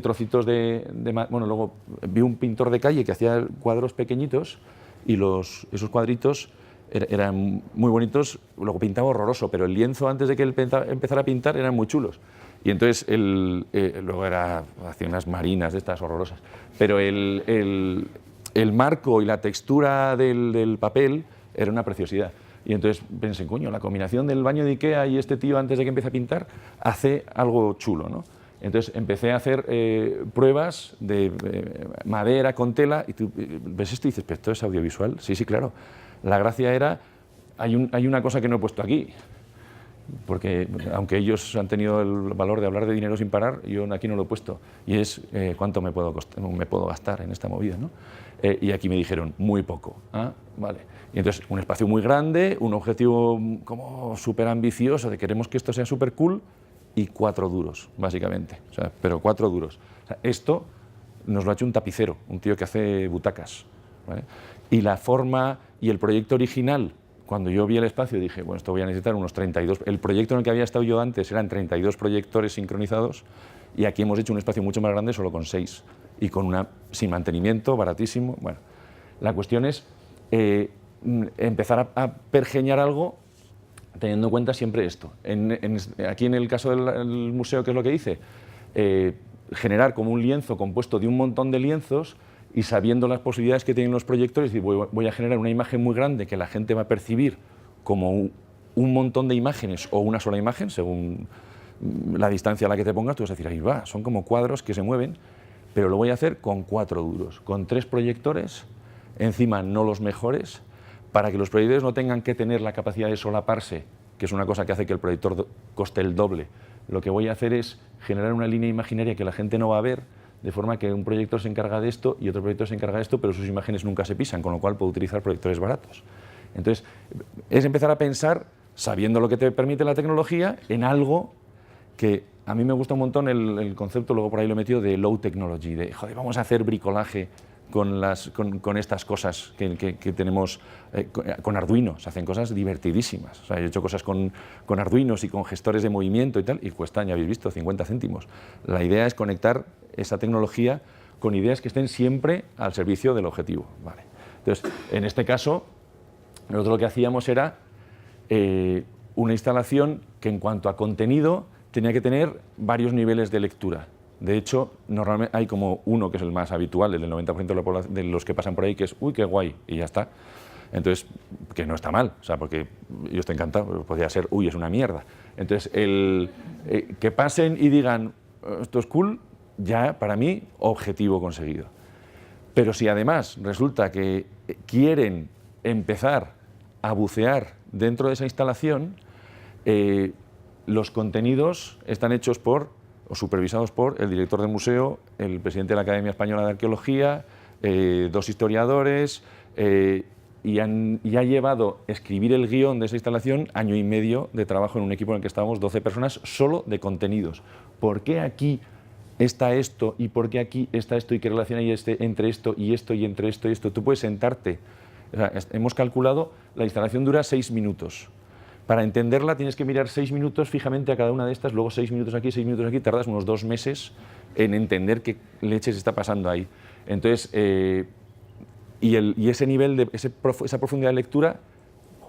trocitos bueno, luego vi un pintor de calle que hacía cuadros pequeñitos y esos cuadritos eran muy bonitos. Luego pintaba horroroso, pero el lienzo, antes de que él empezara a pintar, eran muy chulos. Y entonces luego hacía unas marinas de estas horrorosas, pero el marco y la textura del papel era una preciosidad. Y entonces pensé, coño, la combinación del baño de Ikea y este tío, antes de que empiece a pintar, hace algo chulo, ¿no? Entonces empecé a hacer pruebas de madera con tela, y tú ves esto y dices, ¿pero esto es audiovisual? Sí, claro. La gracia era, hay una cosa que no he puesto aquí, porque aunque ellos han tenido el valor de hablar de dinero sin parar, yo aquí no lo he puesto, y es cuánto me puedo gastar en esta movida, ¿no? Y aquí me dijeron, muy poco. Ah, vale. Y entonces, un espacio muy grande, un objetivo como súper ambicioso, de queremos que esto sea súper cool, y 4 duros, básicamente. O sea, pero 4 duros. O sea, esto nos lo ha hecho un tapicero, un tío que hace butacas, ¿vale? Y la forma y el proyecto original, cuando yo vi el espacio, dije, bueno, esto voy a necesitar unos 32... El proyecto en el que había estado yo antes eran 32 proyectores sincronizados, y aquí hemos hecho un espacio mucho más grande solo con 6, y sin mantenimiento, baratísimo. Bueno, la cuestión es empezar a pergeñar algo teniendo en cuenta siempre esto. Aquí en el caso del museo, ¿qué es lo que hice? Generar como un lienzo compuesto de un montón de lienzos, y sabiendo las posibilidades que tienen los proyectores, voy a generar una imagen muy grande que la gente va a percibir como un montón de imágenes o una sola imagen, según la distancia a la que te pongas. Tú vas a decir, ahí va, son como cuadros que se mueven, pero lo voy a hacer con 4 duros, con 3 proyectores, encima no los mejores, para que los proyectores no tengan que tener la capacidad de solaparse, que es una cosa que hace que el proyector coste el doble. Lo que voy a hacer es generar una línea imaginaria que la gente no va a ver, de forma que un proyector se encarga de esto y otro proyector se encarga de esto, pero sus imágenes nunca se pisan, con lo cual puedo utilizar proyectores baratos. Entonces, es empezar a pensar, sabiendo lo que te permite la tecnología, en algo que a mí me gusta un montón el concepto, luego por ahí lo he metido, de low technology, de, joder, vamos a hacer bricolaje con estas cosas que tenemos con Arduino. Se hacen cosas divertidísimas. O sea, yo he hecho cosas con Arduinos y con gestores de movimiento y tal, y cuestan, ya habéis visto, 50 céntimos. La idea es conectar esa tecnología con ideas que estén siempre al servicio del objetivo. Vale. Entonces, en este caso, nosotros lo que hacíamos era una instalación que en cuanto a contenido tenía que tener varios niveles de lectura. De hecho, normalmente hay como uno que es el más habitual, el del 90% de los que pasan por ahí, que es ¡uy, qué guay! Y ya está. Entonces, que no está mal, o sea, porque yo estoy encantado, podría ser ¡uy, es una mierda! Entonces, que pasen y digan esto es cool, ya para mí, objetivo conseguido. Pero si además resulta que quieren empezar a bucear dentro de esa instalación, los contenidos están hechos por o supervisados por el director del museo, el presidente de la Academia Española de Arqueología, 2 historiadores, y ha llevado escribir el guión de esa instalación 1 año y medio de trabajo en un equipo en el que estábamos 12 personas solo de contenidos. ¿Por qué aquí está esto y por qué aquí está esto y qué relación hay entre esto y esto y entre esto y esto? Tú puedes sentarte, o sea, hemos calculado, la instalación dura 6 minutos. Para entenderla tienes que mirar 6 minutos fijamente a cada una de estas, luego 6 minutos aquí, 6 minutos aquí, tardas unos 2 meses en entender qué leches está pasando ahí. Entonces, y ese nivel, esa profundidad de lectura,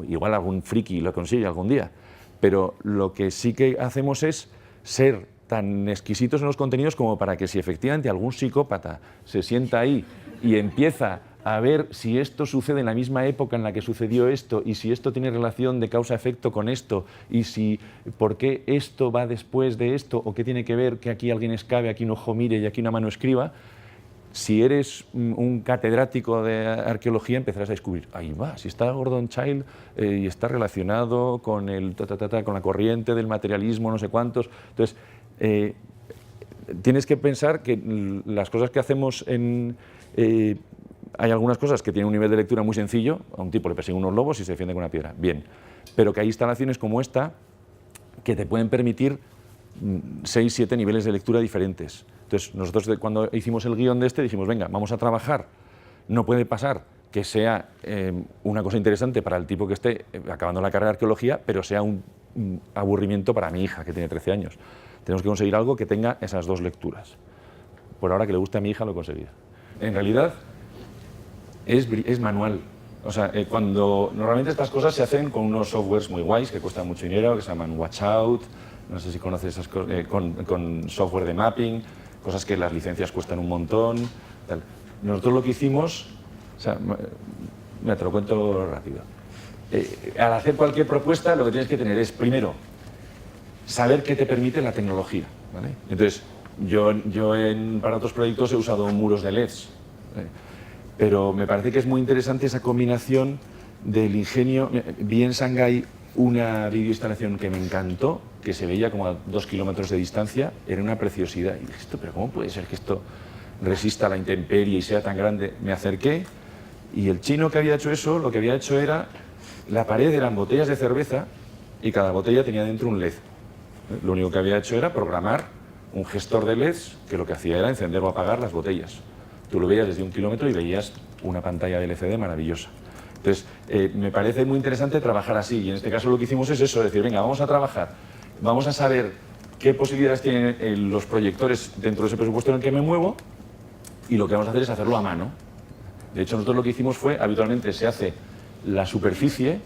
igual algún friki lo consigue algún día, pero lo que sí que hacemos es ser tan exquisitos en los contenidos como para que si efectivamente algún psicópata se sienta ahí y empieza a ver si esto sucede en la misma época en la que sucedió esto y si esto tiene relación de causa-efecto con esto y si por qué esto va después de esto o qué tiene que ver que aquí alguien escabe, aquí un ojo mire y aquí una mano escriba. Si eres un catedrático de arqueología empezarás a descubrir, ahí va, si está Gordon Childe y está relacionado con, con la corriente del materialismo, no sé cuántos. Entonces, tienes que pensar que las cosas que hacemos hay algunas cosas que tienen un nivel de lectura muy sencillo, a un tipo le persiguen unos lobos y se defiende con una piedra, bien, pero que hay instalaciones como esta que te pueden permitir 6, 7 niveles de lectura diferentes. Entonces, nosotros cuando hicimos el guión de dijimos, venga, vamos a trabajar, no puede pasar que sea una cosa interesante para el tipo que esté acabando la carrera de arqueología, pero sea un aburrimiento para mi hija, que tiene 13 años. Tenemos que conseguir algo que tenga esas 2 lecturas. Por ahora que le guste a mi hija lo he conseguido. En realidad, es manual. O sea, normalmente estas cosas se hacen con unos softwares muy guays que cuestan mucho dinero, que se llaman Watchout, no sé si conoces esas cosas, con software de mapping, cosas que las licencias cuestan un montón. Tal. Nosotros lo que hicimos, o sea, mira, te lo cuento rápido. Al hacer cualquier propuesta, lo que tienes que tener es, primero, saber qué te permite la tecnología, ¿vale? Entonces, yo para otros proyectos he usado muros de LEDs, ¿vale? Pero me parece que es muy interesante esa combinación del ingenio. Vi en Shanghái una videoinstalación que me encantó, que se veía como a 2 kilómetros de distancia, era una preciosidad. Y dije, pero ¿cómo puede ser que esto resista a la intemperie y sea tan grande? Me acerqué y el chino que había hecho eso, lo que había hecho era, la pared eran botellas de cerveza y cada botella tenía dentro un LED. Lo único que había hecho era programar un gestor de LEDs que lo que hacía era encender o apagar las botellas. Tú lo veías desde 1 kilómetro y veías una pantalla de LCD maravillosa. Entonces, me parece muy interesante trabajar así, y en este caso lo que hicimos es eso, decir, venga, vamos a trabajar, vamos a saber qué posibilidades tienen los proyectores dentro de ese presupuesto en el que me muevo, y lo que vamos a hacer es hacerlo a mano. De hecho, nosotros lo que hicimos fue, habitualmente se hace la superficie,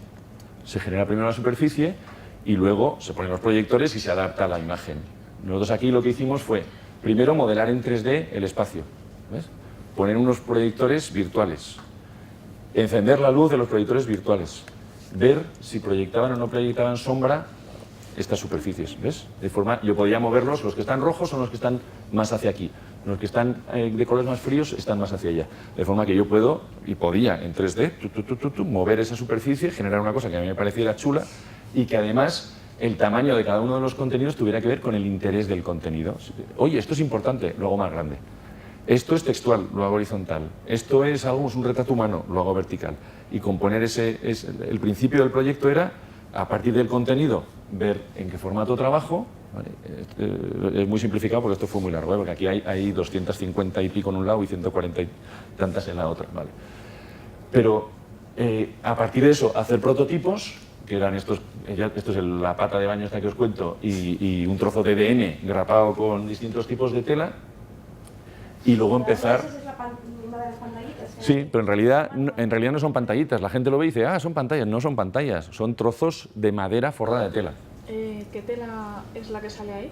se genera primero la superficie, y luego se ponen los proyectores y se adapta a la imagen. Nosotros aquí lo que hicimos fue, primero, modelar en 3D el espacio, ¿ves? Poner unos proyectores virtuales, encender la luz de los proyectores virtuales, ver si proyectaban o no proyectaban sombra estas superficies, ¿ves? De forma, yo podía moverlos, los que están rojos son los que están más hacia aquí, los que están de colores más fríos están más hacia allá, de forma que yo puedo, y podía en 3D, mover esa superficie, generar una cosa que a mí me pareciera chula y que además el tamaño de cada uno de los contenidos tuviera que ver con el interés del contenido. Oye, esto es importante, lo hago más grande. Esto es textual, lo hago horizontal. Esto es algo, un retrato humano, lo hago vertical. Y componer el principio del proyecto era a partir del contenido, ver en qué formato trabajo. ¿Vale? Es muy simplificado porque esto fue muy largo, ¿eh? Porque aquí hay 250 y pico en un lado y 140 y tantas en la otra. ¿Vale? Pero a partir de eso, hacer prototipos, que eran estos, esto es la pata de baño esta que os cuento, y un trozo de DN grapado con distintos tipos de tela, y luego empezar... ¿Esa es una de las pantallitas? Sí, pero en realidad no son pantallitas. La gente lo ve y dice, son pantallas. No son pantallas, son trozos de madera forrada de tela. ¿Qué tela es la que sale ahí?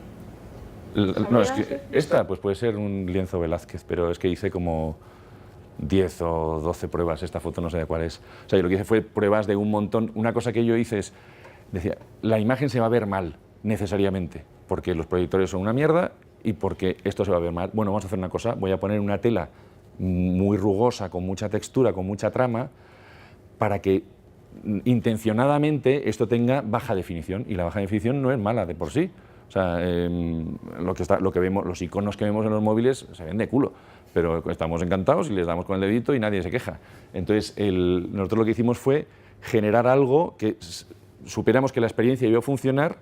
No, es que esta pues puede ser un lienzo Velázquez, pero es que hice como 10 o 12 pruebas. Esta foto no sé de cuál es. O sea, yo lo que hice fue pruebas de un montón. Una cosa que yo hice es, decía, la imagen se va a ver mal, necesariamente, porque los proyectores son una mierda y porque esto se va a ver mal. Bueno, vamos a hacer una cosa, voy a poner una tela muy rugosa, con mucha textura, con mucha trama, para que intencionadamente esto tenga baja definición, y la baja definición no es mala de por sí. O sea, lo que vemos, los iconos que vemos en los móviles se ven de culo, pero estamos encantados y les damos con el dedito y nadie se queja. Entonces, nosotros lo que hicimos fue generar algo que supiéramos que la experiencia iba a funcionar,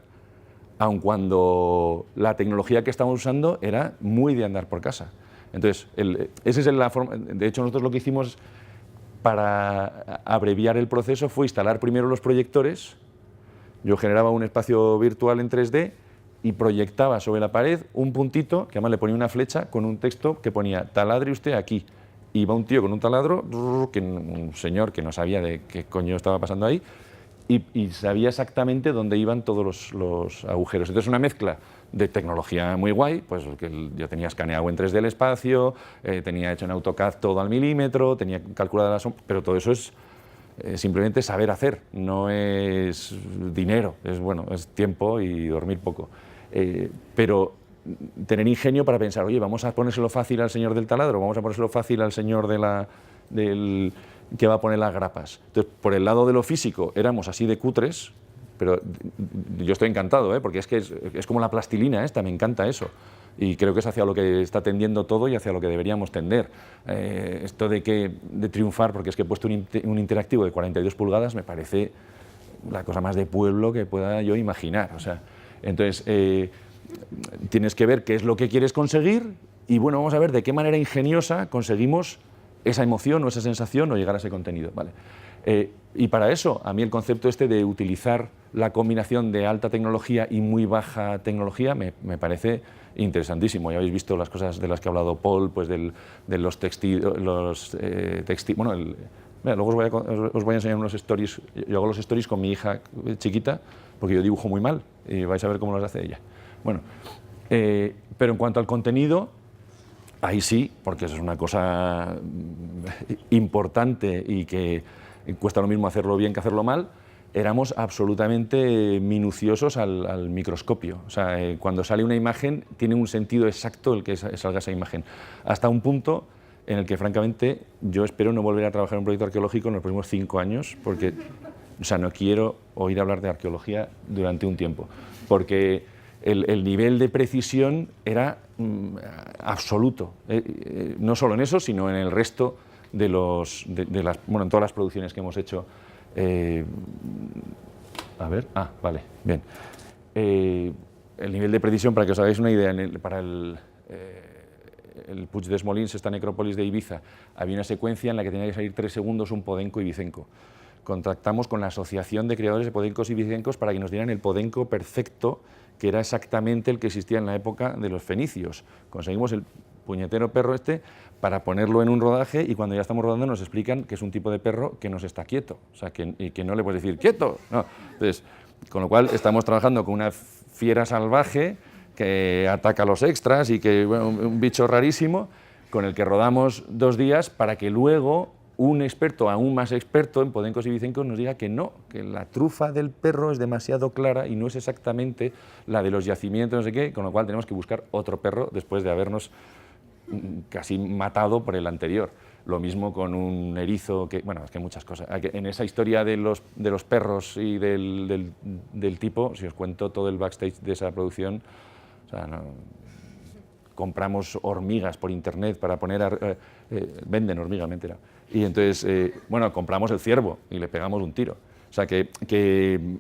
aun cuando la tecnología que estamos usando era muy de andar por casa. Entonces, esa es la forma. De hecho, nosotros lo que hicimos para abreviar el proceso fue instalar primero los proyectores. Yo generaba un espacio virtual en 3D y proyectaba sobre la pared un puntito, que además le ponía una flecha con un texto que ponía taladre usted aquí. Iba un tío con un taladro, un señor que no sabía de qué coño estaba pasando ahí, y sabía exactamente dónde iban todos los agujeros. Entonces, una mezcla de tecnología muy guay, pues que yo tenía escaneado en 3D el espacio, tenía hecho en AutoCAD todo al milímetro, tenía calculada la sombra, pero todo eso es simplemente saber hacer, no es dinero, es tiempo y dormir poco. Pero tener ingenio para pensar, oye, vamos a ponérselo fácil al señor del taladro, vamos a ponérselo fácil al señor del que va a poner las grapas. Entonces, por el lado de lo físico, éramos así de cutres, pero yo estoy encantado, porque es como la plastilina esta, me encanta eso. Y creo que es hacia lo que está tendiendo todo y hacia lo que deberíamos tender. Esto de triunfar, porque es que he puesto un interactivo de 42 pulgadas, me parece la cosa más de pueblo que pueda yo imaginar. O sea, entonces, tienes que ver qué es lo que quieres conseguir y, bueno, vamos a ver de qué manera ingeniosa conseguimos esa emoción o esa sensación o llegar a ese contenido. ¿Vale? Y para eso, a mí el concepto de utilizar la combinación de alta tecnología y muy baja tecnología me parece interesantísimo. Ya habéis visto las cosas de las que ha hablado Paul, pues de los textiles. Bueno, luego os voy a enseñar unos stories. Yo hago los stories con mi hija chiquita, porque yo dibujo muy mal, y vais a ver cómo los hace ella. Bueno, pero en cuanto al contenido, ahí sí, porque eso es una cosa importante y que cuesta lo mismo hacerlo bien que hacerlo mal. Éramos absolutamente minuciosos al microscopio. O sea, cuando sale una imagen tiene un sentido exacto el que salga esa imagen. Hasta un punto en el que, francamente, yo espero no volver a trabajar en un proyecto arqueológico en los próximos 5 años, porque no quiero oír hablar de arqueología durante un tiempo, porque el nivel de precisión era absoluto, no solo en eso, sino en el resto de en todas las producciones que hemos hecho. Vale, bien. El nivel de precisión, para que os hagáis una idea, para el Puig de Molins, esta necrópolis de Ibiza, había una secuencia en la que tenía que salir 3 segundos un podenco ibicenco. Contactamos con la Asociación de Creadores de Podencos Ibicencos para que nos dieran el podenco perfecto, que era exactamente el que existía en la época de los fenicios. Conseguimos el puñetero perro para ponerlo en un rodaje, y cuando ya estamos rodando nos explican que es un tipo de perro que no se está quieto, o sea, y que no le puedes decir ¡quieto! No. Entonces, con lo cual estamos trabajando con una fiera salvaje que ataca a los extras y que, un bicho rarísimo, con el que rodamos 2 días para que luego un experto, aún más experto en podencos y ibicencos, nos diga que no, que la trufa del perro es demasiado clara y no es exactamente la de los yacimientos, no sé qué, con lo cual tenemos que buscar otro perro después de habernos casi matado por el anterior. Lo mismo con un erizo, es que muchas cosas. En esa historia de los perros y del tipo, si os cuento todo el backstage de esa producción, o sea, compramos hormigas por internet para poner, venden hormigas, mentira. Y entonces, compramos el ciervo y le pegamos un tiro. O sea,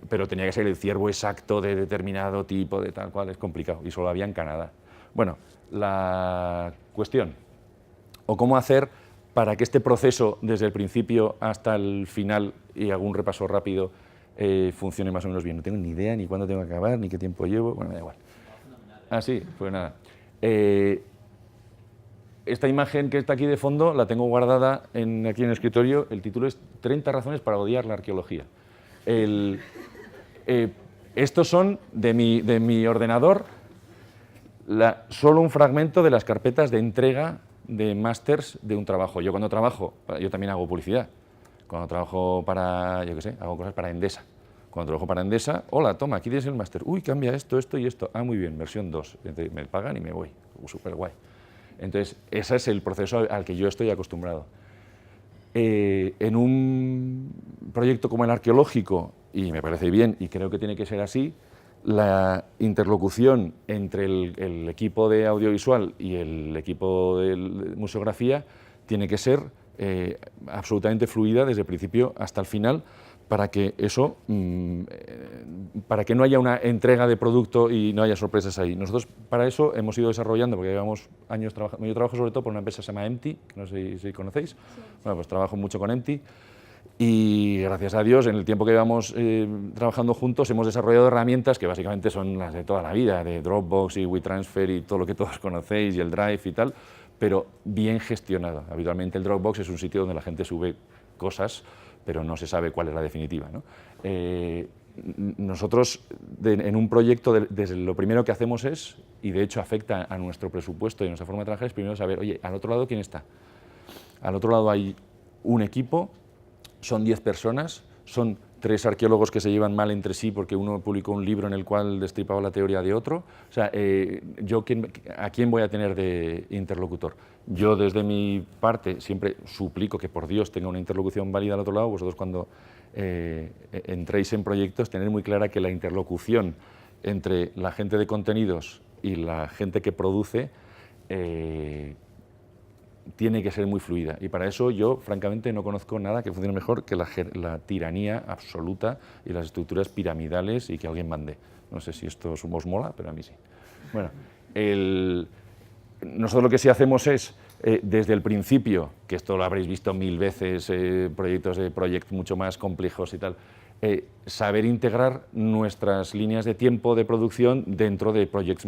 pero tenía que ser el ciervo exacto de determinado tipo, de tal cual, es complicado, y solo había en Canadá. Bueno, la cuestión, o cómo hacer para que este proceso, desde el principio hasta el final, y hago un repaso rápido, funcione más o menos bien. No tengo ni idea ni cuándo tengo que acabar, ni qué tiempo llevo, bueno, me da igual. Ah, sí, pues nada. Esta imagen que está aquí de fondo la tengo guardada aquí en el escritorio. El título es 30 razones para odiar la arqueología. Estos son de mi ordenador, solo un fragmento de las carpetas de entrega de másters de un trabajo. Yo cuando trabajo, yo también hago publicidad. Cuando trabajo para, yo qué sé, hago cosas para Endesa. Cuando trabajo para Endesa, hola, toma, aquí tienes el máster. Uy, cambia esto, esto y esto. Ah, muy bien, versión 2. Entonces, me pagan y me voy. Súper guay. Entonces, ese es el proceso al que yo estoy acostumbrado. En un proyecto como el arqueológico, y me parece bien, y creo que tiene que ser así, la interlocución entre el equipo de audiovisual y el equipo de museografía tiene que ser absolutamente fluida desde el principio hasta el final, para que eso, para que no haya una entrega de producto y no haya sorpresas ahí. Nosotros para eso hemos ido desarrollando, porque llevamos años trabajando. Yo trabajo sobre todo por una empresa que se llama Empty, que no sé si conocéis. Sí. Bueno, pues trabajo mucho con Empty y gracias a Dios en el tiempo que llevamos trabajando juntos hemos desarrollado herramientas que básicamente son las de toda la vida, de Dropbox y WeTransfer y todo lo que todos conocéis y el Drive y tal, pero bien gestionado. Habitualmente el Dropbox es un sitio donde la gente sube cosas, pero no se sabe cuál es la definitiva, ¿no? Nosotros, en un proyecto, desde lo primero que hacemos es, y de hecho afecta a nuestro presupuesto y a nuestra forma de trabajar, es primero saber, oye, al otro lado, ¿quién está? Al otro lado hay un equipo, son 10 personas, son 3 arqueólogos que se llevan mal entre sí porque uno publicó un libro en el cual destripaba la teoría de otro. O sea, ¿a quién voy a tener de interlocutor? Yo, desde mi parte, siempre suplico que por Dios tenga una interlocución válida al otro lado. Vosotros, cuando entréis en proyectos, tener muy clara que la interlocución entre la gente de contenidos y la gente que produce tiene que ser muy fluida, y para eso yo, francamente, no conozco nada que funcione mejor que la tiranía absoluta y las estructuras piramidales y que alguien mande. No sé si esto os mola, pero a mí sí. Bueno, nosotros lo que sí hacemos es, desde el principio, que esto lo habréis visto 1000 veces, proyectos de Project mucho más complejos y tal, saber integrar nuestras líneas de tiempo de producción dentro de proyectos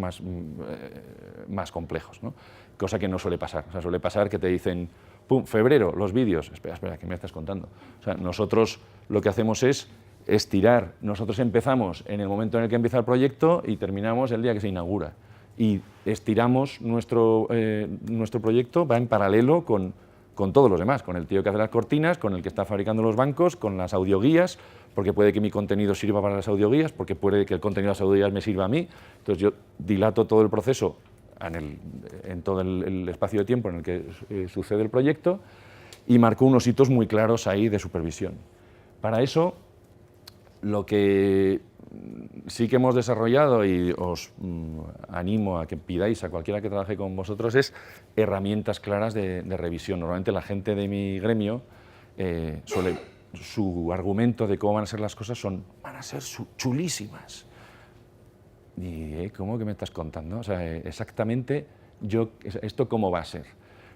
más complejos, ¿no? Cosa que no suele pasar. O sea, suele pasar que te dicen, pum, febrero, los vídeos. Espera, ¿qué me estás contando? O sea, nosotros lo que hacemos es estirar. Nosotros empezamos en el momento en el que empieza el proyecto y terminamos el día que se inaugura. Y estiramos nuestro proyecto, va en paralelo con todos los demás, con el tío que hace las cortinas, con el que está fabricando los bancos, con las audioguías, porque puede que mi contenido sirva para las audioguías, porque puede que el contenido de las audioguías me sirva a mí. Entonces yo dilato todo el proceso en todo el espacio de tiempo en el que sucede el proyecto y marco unos hitos muy claros ahí de supervisión. Para eso, lo que sí que hemos desarrollado, y os animo a que pidáis a cualquiera que trabaje con vosotros, es herramientas claras de revisión. Normalmente la gente de mi gremio su argumento de cómo van a ser las cosas van a ser chulísimas. Y ¿cómo que me estás contando? O sea, exactamente esto cómo va a ser.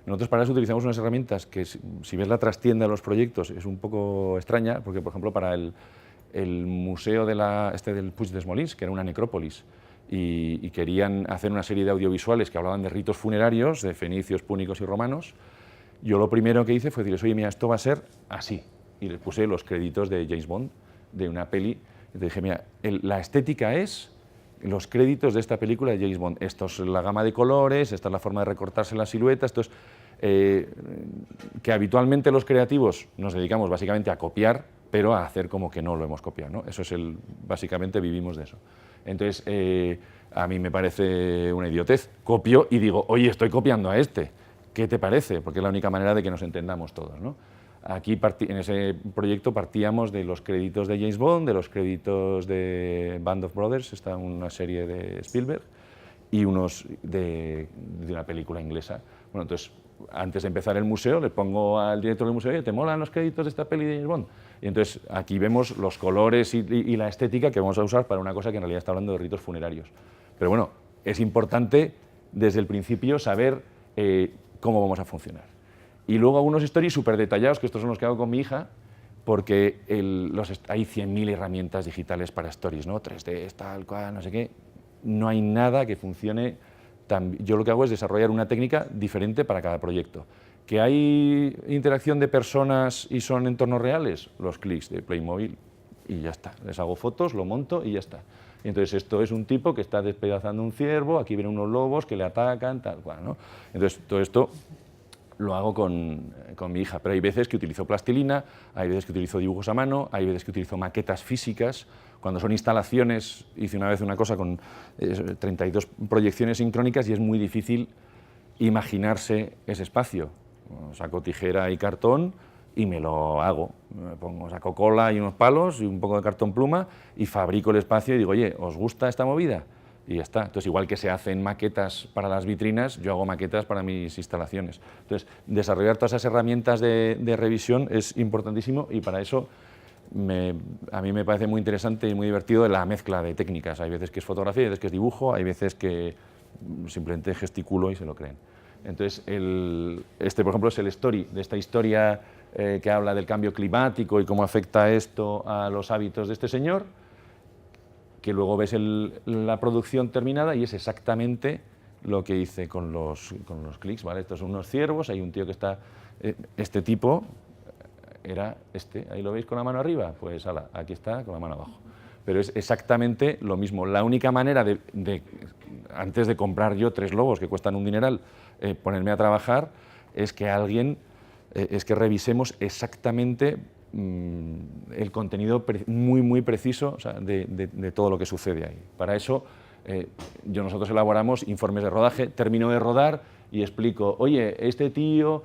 Nosotros para eso utilizamos unas herramientas que, si ves la trastienda de los proyectos, es un poco extraña, porque por ejemplo para el museo del Puig des Molins, que era una necrópolis, y querían hacer una serie de audiovisuales que hablaban de ritos funerarios, de fenicios, púnicos y romanos, yo lo primero que hice fue decirles, oye, mira, esto va a ser así. Y les puse los créditos de James Bond, de una peli, y te dije, mira, la estética es los créditos de esta película de James Bond. Esto es la gama de colores, esta es la forma de recortarse la silueta, esto es que habitualmente los creativos nos dedicamos básicamente a copiar, pero a hacer como que no lo hemos copiado, ¿no? Eso es básicamente vivimos de eso. Entonces, a mí me parece una idiotez. Copio y digo, oye, estoy copiando a este, ¿qué te parece? Porque es la única manera de que nos entendamos todos, ¿no? Aquí, en ese proyecto, partíamos de los créditos de James Bond, de los créditos de Band of Brothers, está una serie de Spielberg, y unos de una película inglesa. Bueno, entonces, antes de empezar el museo, le pongo al director del museo, oye, ¿te molan los créditos de esta peli de James Bond? Y entonces aquí vemos los colores y la estética que vamos a usar para una cosa que en realidad está hablando de ritos funerarios. Pero bueno, es importante desde el principio saber cómo vamos a funcionar. Y luego algunos stories súper detallados, que estos son los que hago con mi hija, porque hay 100.000 herramientas digitales para stories, ¿no? 3D, tal cual, no sé qué. No hay nada que funcione tan... Yo lo que hago es desarrollar una técnica diferente para cada proyecto. ¿Que hay interacción de personas y son entornos reales? Los clics de Playmobil y ya está. Les hago fotos, lo monto y ya está. Y entonces esto es un tipo que está despedazando un ciervo, aquí vienen unos lobos que le atacan, tal cual, ¿no? Entonces todo esto lo hago con mi hija, pero hay veces que utilizo plastilina, hay veces que utilizo dibujos a mano, hay veces que utilizo maquetas físicas. Cuando son instalaciones, hice una vez una cosa con 32 proyecciones sincrónicas y es muy difícil imaginarse ese espacio. Saco tijera y cartón y me lo hago. Saco cola y unos palos y un poco de cartón pluma y fabrico el espacio y digo, oye, ¿os gusta esta movida? Y ya está. Entonces, igual que se hacen maquetas para las vitrinas, yo hago maquetas para mis instalaciones. Entonces, desarrollar todas esas herramientas de revisión es importantísimo y para eso a mí me parece muy interesante y muy divertido la mezcla de técnicas. Hay veces que es fotografía, hay veces que es dibujo, hay veces que simplemente gesticulo y se lo creen. Entonces, por ejemplo, es el story de esta historia que habla del cambio climático y cómo afecta esto a los hábitos de este señor, que luego ves la producción terminada y es exactamente lo que hice con los clics, ¿vale? Estos son unos ciervos, hay un tío que está... este tipo era ahí lo veis con la mano arriba, pues ala, aquí está con la mano abajo. Pero es exactamente lo mismo. La única manera antes de comprar yo 3 lobos que cuestan un dineral, ponerme a trabajar, es que revisemos exactamente el contenido muy preciso, o sea, de todo lo que sucede ahí. Para eso nosotros elaboramos informes de rodaje, termino de rodar y explico, oye, este tío,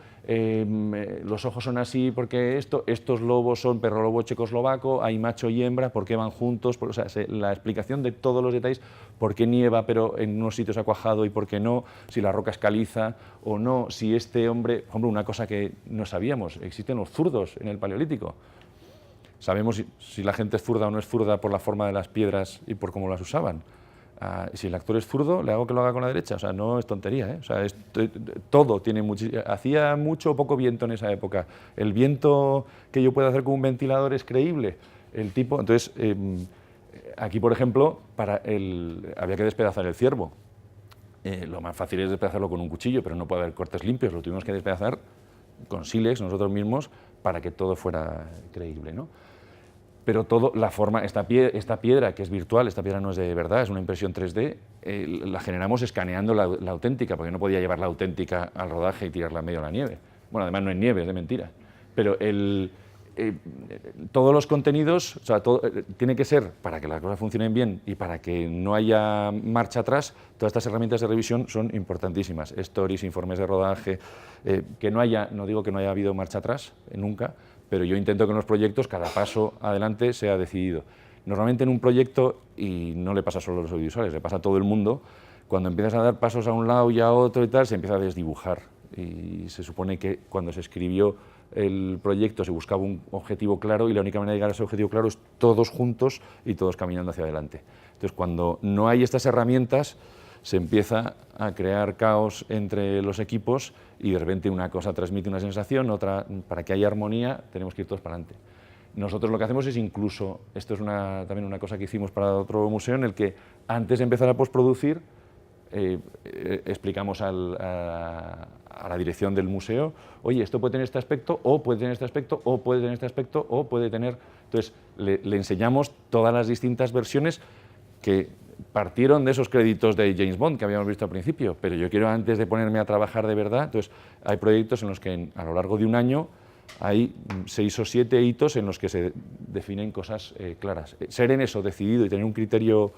los ojos son así porque estos lobos son perro lobo checoslovaco, hay macho y hembra, ¿por qué van juntos? O sea, la explicación de todos los detalles, por qué nieva pero en unos sitios ha cuajado y por qué no, si la roca es caliza o no, si este hombre, por ejemplo, una cosa que no sabíamos, existen los zurdos en el Paleolítico. Sabemos si la gente es zurda o no es zurda por la forma de las piedras y por cómo las usaban. Si el actor es zurdo, le hago que lo haga con la derecha, o sea, no es tontería, ¿eh? O sea, todo tiene hacía mucho o poco viento en esa época. El viento que yo puedo hacer con un ventilador es creíble. Entonces, aquí, por ejemplo, había que despedazar el ciervo. Lo más fácil es despedazarlo con un cuchillo, pero no puede haber cortes limpios, lo tuvimos que despedazar con sílex nosotros mismos para que todo fuera creíble, ¿no? Pero la forma, esta piedra que es virtual, esta piedra no es de verdad, es una impresión 3D, la generamos escaneando la auténtica, porque no podía llevar la auténtica al rodaje y tirarla en medio de la nieve. Bueno, además no es nieve, es de mentira. Pero todos los contenidos, o sea, tiene que ser, para que las cosas funcionen bien y para que no haya marcha atrás, todas estas herramientas de revisión son importantísimas. Stories, informes de rodaje, no digo que no haya habido marcha atrás, nunca, pero yo intento que en los proyectos cada paso adelante sea decidido. Normalmente en un proyecto, y no le pasa solo a los audiovisuales, le pasa a todo el mundo, cuando empiezas a dar pasos a un lado y a otro y tal, se empieza a desdibujar. Y se supone que cuando se escribió el proyecto se buscaba un objetivo claro y la única manera de llegar a ese objetivo claro es todos juntos y todos caminando hacia adelante. Entonces, cuando no hay estas herramientas, se empieza a crear caos entre los equipos y de repente una cosa transmite una sensación, otra, para que haya armonía, tenemos que ir todos para adelante. Nosotros lo que hacemos es incluso, esto es también una cosa que hicimos para otro museo, en el que antes de empezar a postproducir, explicamos a la dirección del museo, oye, esto puede tener este aspecto, o puede tener este aspecto, o puede tener este aspecto, o puede tener... Entonces, le enseñamos todas las distintas versiones que partieron de esos créditos de James Bond que habíamos visto al principio, pero yo quiero, antes de ponerme a trabajar de verdad, entonces hay proyectos en los que a lo largo de un año hay 6 o 7 hitos en los que se definen cosas claras. Ser en eso decidido y tener un criterio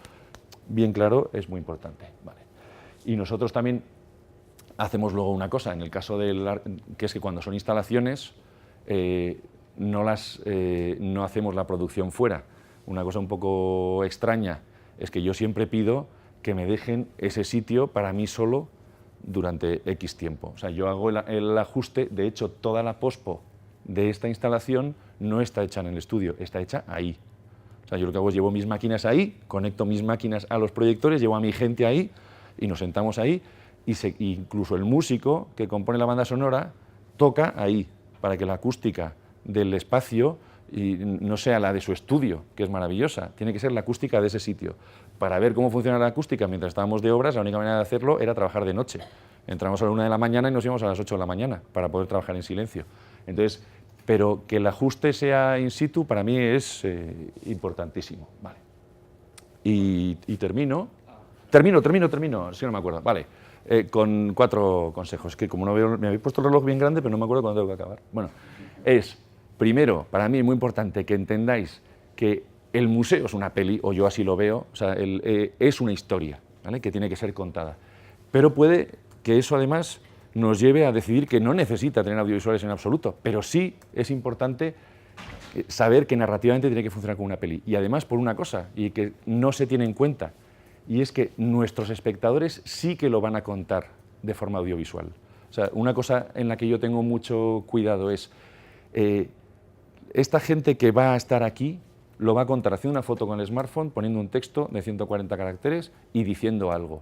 bien claro es muy importante. Vale. Y nosotros también hacemos luego una cosa, en el caso que es que cuando son instalaciones no hacemos la producción fuera. Una cosa un poco extraña es que yo siempre pido que me dejen ese sitio para mí solo durante X tiempo. O sea, yo hago el ajuste, de hecho, toda la pospo de esta instalación no está hecha en el estudio, está hecha ahí. O sea, yo lo que hago es llevo mis máquinas ahí, conecto mis máquinas a los proyectores, llevo a mi gente ahí y nos sentamos ahí y incluso el músico que compone la banda sonora toca ahí para que la acústica del espacio y no sea la de su estudio, que es maravillosa, tiene que ser la acústica de ese sitio. Para ver cómo funciona la acústica mientras estábamos de obras, la única manera de hacerlo era trabajar de noche. Entramos a la 1 de la mañana y nos íbamos a las 8 de la mañana para poder trabajar en silencio. Entonces, pero que el ajuste sea in situ para mí es importantísimo. Vale. Y termino, si no me acuerdo, vale, con 4 consejos, que como no veo, me habéis puesto el reloj bien grande, pero no me acuerdo cuándo tengo que acabar. Bueno, primero, para mí es muy importante que entendáis que el museo es una peli, o yo así lo veo, o sea, es una historia, ¿vale?, que tiene que ser contada. Pero puede que eso además nos lleve a decidir que no necesita tener audiovisuales en absoluto, pero sí es importante saber que narrativamente tiene que funcionar como una peli. Y además por una cosa, y que no se tiene en cuenta, y es que nuestros espectadores sí que lo van a contar de forma audiovisual. O sea, una cosa en la que yo tengo mucho cuidado es, esta gente que va a estar aquí lo va a contar haciendo una foto con el smartphone, poniendo un texto de 140 caracteres y diciendo algo.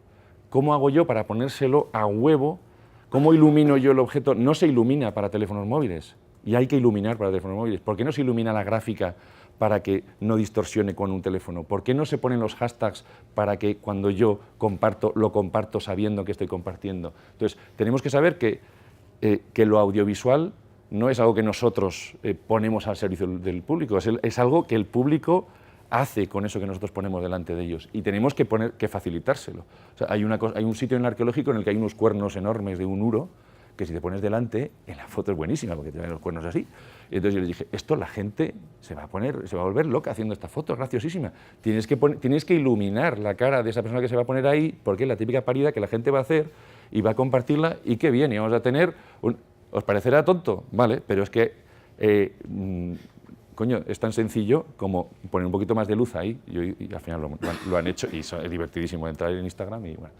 ¿Cómo hago yo para ponérselo a huevo? ¿Cómo ilumino yo el objeto? No se ilumina para teléfonos móviles, y hay que iluminar para teléfonos móviles. ¿Por qué no se ilumina la gráfica para que no distorsione con un teléfono? ¿Por qué no se ponen los hashtags para que cuando yo comparto, lo comparto sabiendo que estoy compartiendo? Entonces, tenemos que saber que lo audiovisual no es algo que nosotros ponemos al servicio del público, es algo que el público hace con eso que nosotros ponemos delante de ellos, y tenemos que facilitárselo. O sea, hay un sitio en el arqueológico en el que hay unos cuernos enormes de un uro, que si te pones delante, en la foto es buenísima, porque te ven los cuernos así. Y entonces yo les dije, esto la gente se va a volver loca haciendo esta foto, es graciosísima. Tienes que iluminar la cara de esa persona que se va a poner ahí, porque es la típica parida que la gente va a hacer y va a compartirla, y qué bien, y vamos a tener ¿Os parecerá tonto? Vale, pero es que, coño, es tan sencillo como poner un poquito más de luz ahí, y al final lo han hecho, y es divertidísimo entrar en Instagram y bueno.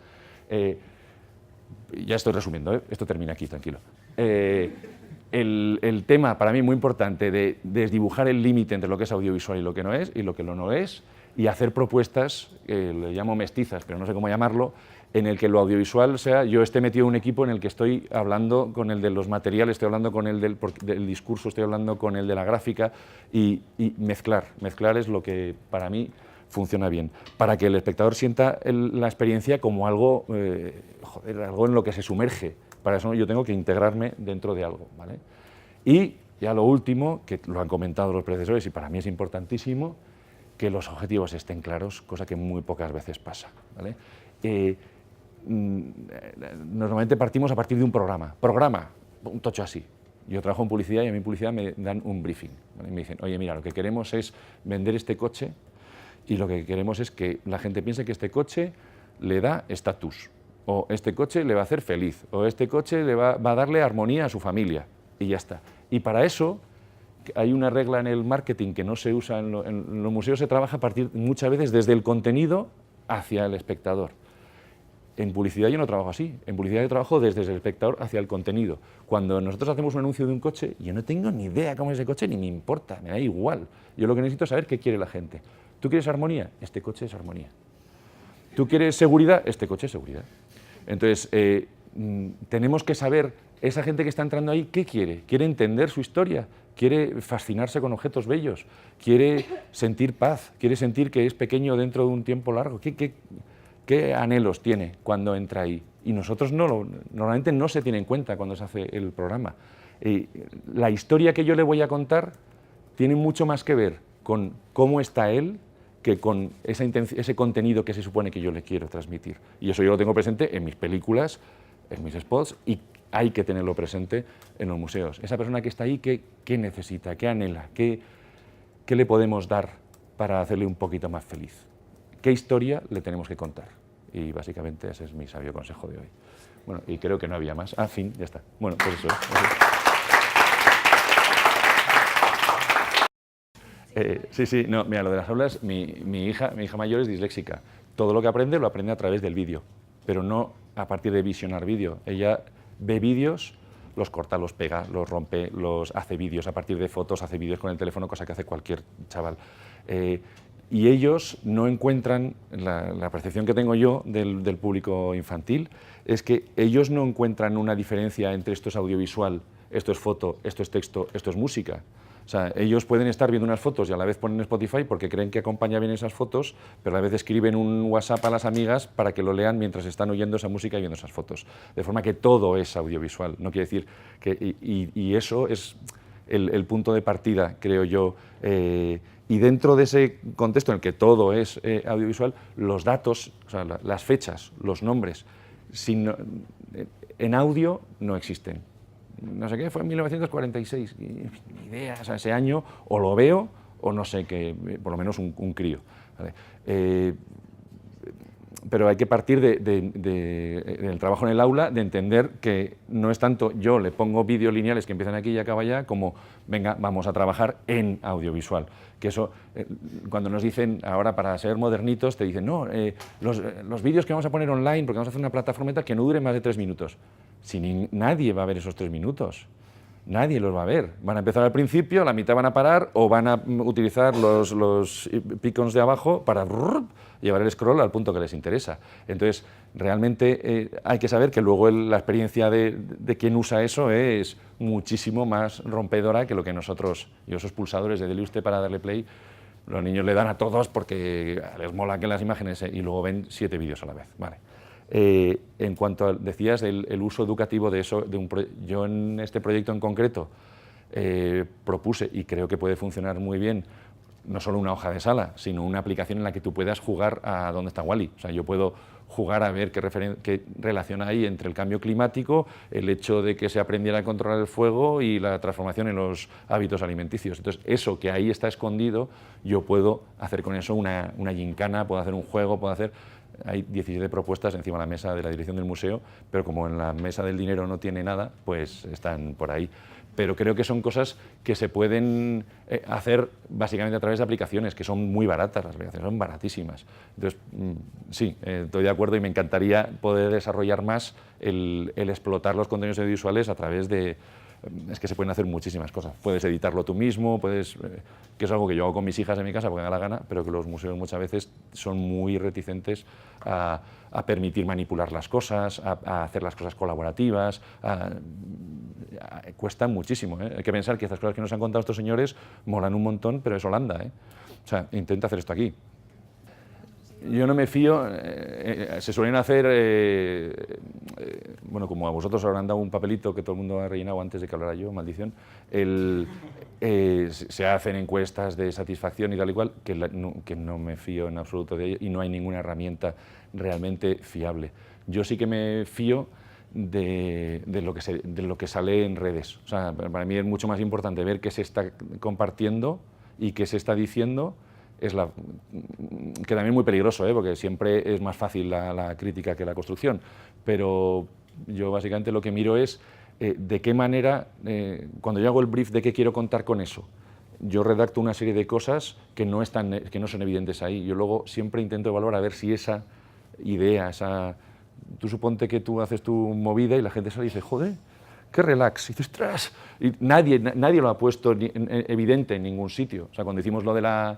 Ya estoy resumiendo, esto termina aquí, tranquilo. El tema para mí muy importante de desdibujar el límite entre lo que es audiovisual y lo que no es, y lo que no es, y hacer propuestas, le llamo mestizas, pero no sé cómo llamarlo, en el que lo audiovisual sea, yo esté metido en un equipo en el que estoy hablando con el de los materiales, estoy hablando con el del discurso, estoy hablando con el de la gráfica, y mezclar es lo que para mí funciona bien, para que el espectador sienta la experiencia como algo, algo en lo que se sumerge. Para eso yo tengo que integrarme dentro de algo, ¿vale? Y ya lo último, que lo han comentado los predecesores y para mí es importantísimo, que los objetivos estén claros, cosa que muy pocas veces pasa, ¿vale? Normalmente partimos a partir de un programa, un tocho así. Yo trabajo en publicidad y a mí en publicidad me dan un briefing, ¿vale? Me dicen, oye, mira, lo que queremos es vender este coche y lo que queremos es que la gente piense que este coche le da estatus, o este coche le va a hacer feliz, o este coche le va a darle armonía a su familia, y ya está. Y para eso hay una regla en el marketing que no se usa en los museos, se trabaja a partir muchas veces desde el contenido hacia el espectador. En publicidad yo no trabajo así, en publicidad yo trabajo desde el espectador hacia el contenido. Cuando nosotros hacemos un anuncio de un coche, yo no tengo ni idea cómo es ese coche, ni me importa, me da igual. Yo lo que necesito es saber qué quiere la gente. ¿Tú quieres armonía? Este coche es armonía. ¿Tú quieres seguridad? Este coche es seguridad. Entonces, tenemos que saber, esa gente que está entrando ahí, ¿qué quiere? ¿Quiere entender su historia? ¿Quiere fascinarse con objetos bellos? ¿Quiere sentir paz? ¿Quiere sentir que es pequeño dentro de un tiempo largo? ¿Qué anhelos tiene cuando entra ahí? Y nosotros normalmente no se tiene en cuenta cuando se hace el programa. La historia que yo le voy a contar tiene mucho más que ver con cómo está él que con ese contenido que se supone que yo le quiero transmitir. Y eso yo lo tengo presente en mis películas, en mis spots, y hay que tenerlo presente en los museos. Esa persona que está ahí, ¿qué necesita? ¿Qué anhela? ¿Qué le podemos dar para hacerle un poquito más feliz? ¿Qué historia le tenemos que contar? Y básicamente ese es mi sabio consejo de hoy. Bueno, y creo que no había más. Ah, fin, ya está. Bueno, pues eso. Sí, no, mira, lo de las aulas, mi hija mayor es disléxica. Todo lo que aprende lo aprende a través del vídeo, pero no a partir de visionar vídeo. Ella ve vídeos, los corta, los pega, los rompe, los hace vídeos a partir de fotos, hace vídeos con el teléfono, cosa que hace cualquier chaval. Y ellos no encuentran, la percepción que tengo yo del público infantil, es que ellos no encuentran una diferencia entre esto es audiovisual, esto es foto, esto es texto, esto es música. O sea, ellos pueden estar viendo unas fotos y a la vez ponen Spotify porque creen que acompaña bien esas fotos, pero a la vez escriben un WhatsApp a las amigas para que lo lean mientras están oyendo esa música y viendo esas fotos. De forma que todo es audiovisual. No quiere decir que... Y eso es el punto de partida, creo yo. Y dentro de ese contexto en el que todo es audiovisual, los datos, o sea, las fechas, los nombres, en audio no existen. No sé qué, fue en 1946, ni idea, o sea, ese año o lo veo o no sé qué, por lo menos un crío. ¿Vale? Pero hay que partir del trabajo en el aula, de entender que no es tanto yo le pongo vídeos lineales que empiezan aquí y acaban allá, como venga, vamos a trabajar en audiovisual. Que eso, cuando nos dicen ahora para ser modernitos, te dicen, no, los vídeos que vamos a poner online, porque vamos a hacer una plataforma que no dure más de 3 minutos. Si nadie va a ver esos 3 minutos. Nadie los va a ver. Van a empezar al principio, la mitad van a parar o van a utilizar los picons de abajo para llevar el scroll al punto que les interesa. Entonces, realmente hay que saber que luego la experiencia de quien usa eso es muchísimo más rompedora que lo que nosotros, y esos pulsadores de dele usted para darle play, los niños le dan a todos porque les mola que las imágenes y luego ven 7 vídeos a la vez. Vale. En cuanto a, decías, el uso educativo de eso, yo en este proyecto en concreto propuse, y creo que puede funcionar muy bien, no solo una hoja de sala, sino una aplicación en la que tú puedas jugar a dónde está Wall-E. O sea, yo puedo jugar a ver qué relación hay entre el cambio climático, el hecho de que se aprendiera a controlar el fuego y la transformación en los hábitos alimenticios. Entonces, eso que ahí está escondido, yo puedo hacer con eso una gincana, puedo hacer un juego, puedo hacer... Hay 17 propuestas encima de la mesa de la dirección del museo, pero como en la mesa del dinero no tiene nada, pues están por ahí. Pero creo que son cosas que se pueden hacer básicamente a través de aplicaciones, que son muy baratas, las aplicaciones son baratísimas. Entonces, sí, estoy de acuerdo y me encantaría poder desarrollar más el explotar los contenidos audiovisuales a través de... Es que se pueden hacer muchísimas cosas. Puedes editarlo tú mismo, que es algo que yo hago con mis hijas en mi casa porque me da la gana, pero que los museos muchas veces son muy reticentes a permitir manipular las cosas, a hacer las cosas colaborativas. Cuesta muchísimo. Hay que pensar que estas cosas que nos han contado estos señores molan un montón, pero es Holanda. O sea, intenta hacer esto aquí. Yo no me fío, se suelen hacer, bueno, como a vosotros os habrán dado un papelito que todo el mundo ha rellenado antes de que hablara yo, maldición, se hacen encuestas de satisfacción y tal y cual, que no me fío en absoluto de ello y no hay ninguna herramienta realmente fiable. Yo sí que me fío de lo que sale en redes. O sea, para mí es mucho más importante ver qué se está compartiendo y qué se está diciendo, que también es muy peligroso, porque siempre es más fácil la crítica que la construcción, pero yo básicamente lo que miro es de qué manera, cuando yo hago el brief de qué quiero contar con eso, yo redacto una serie de cosas que no son evidentes ahí. Yo luego siempre intento evaluar a ver si esa idea, tú suponte que tú haces tu movida y la gente sale y dice, joder, qué relax, y dices, tras, y nadie lo ha puesto evidente en ningún sitio. O sea, cuando hicimos lo de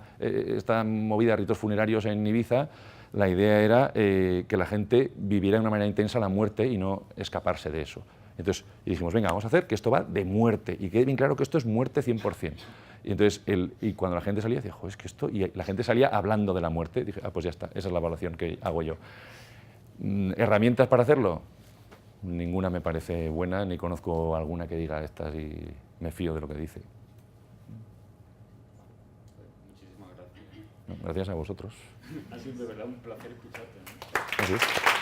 esta movida de ritos funerarios en Ibiza, la idea era que la gente viviera de una manera intensa la muerte y no escaparse de eso. Entonces, y dijimos, venga, vamos a hacer que esto va de muerte, y quede bien claro que esto es muerte 100%. Y entonces, cuando la gente salía, decía, joder, es que esto, y la gente salía hablando de la muerte, dije, pues ya está, esa es la evaluación que hago yo. ¿Herramientas para hacerlo? Ninguna me parece buena, ni conozco alguna que diga estas y me fío de lo que dice. Muchísimas gracias. Gracias a vosotros. Ha sido de verdad un placer escucharte, ¿no? Así es.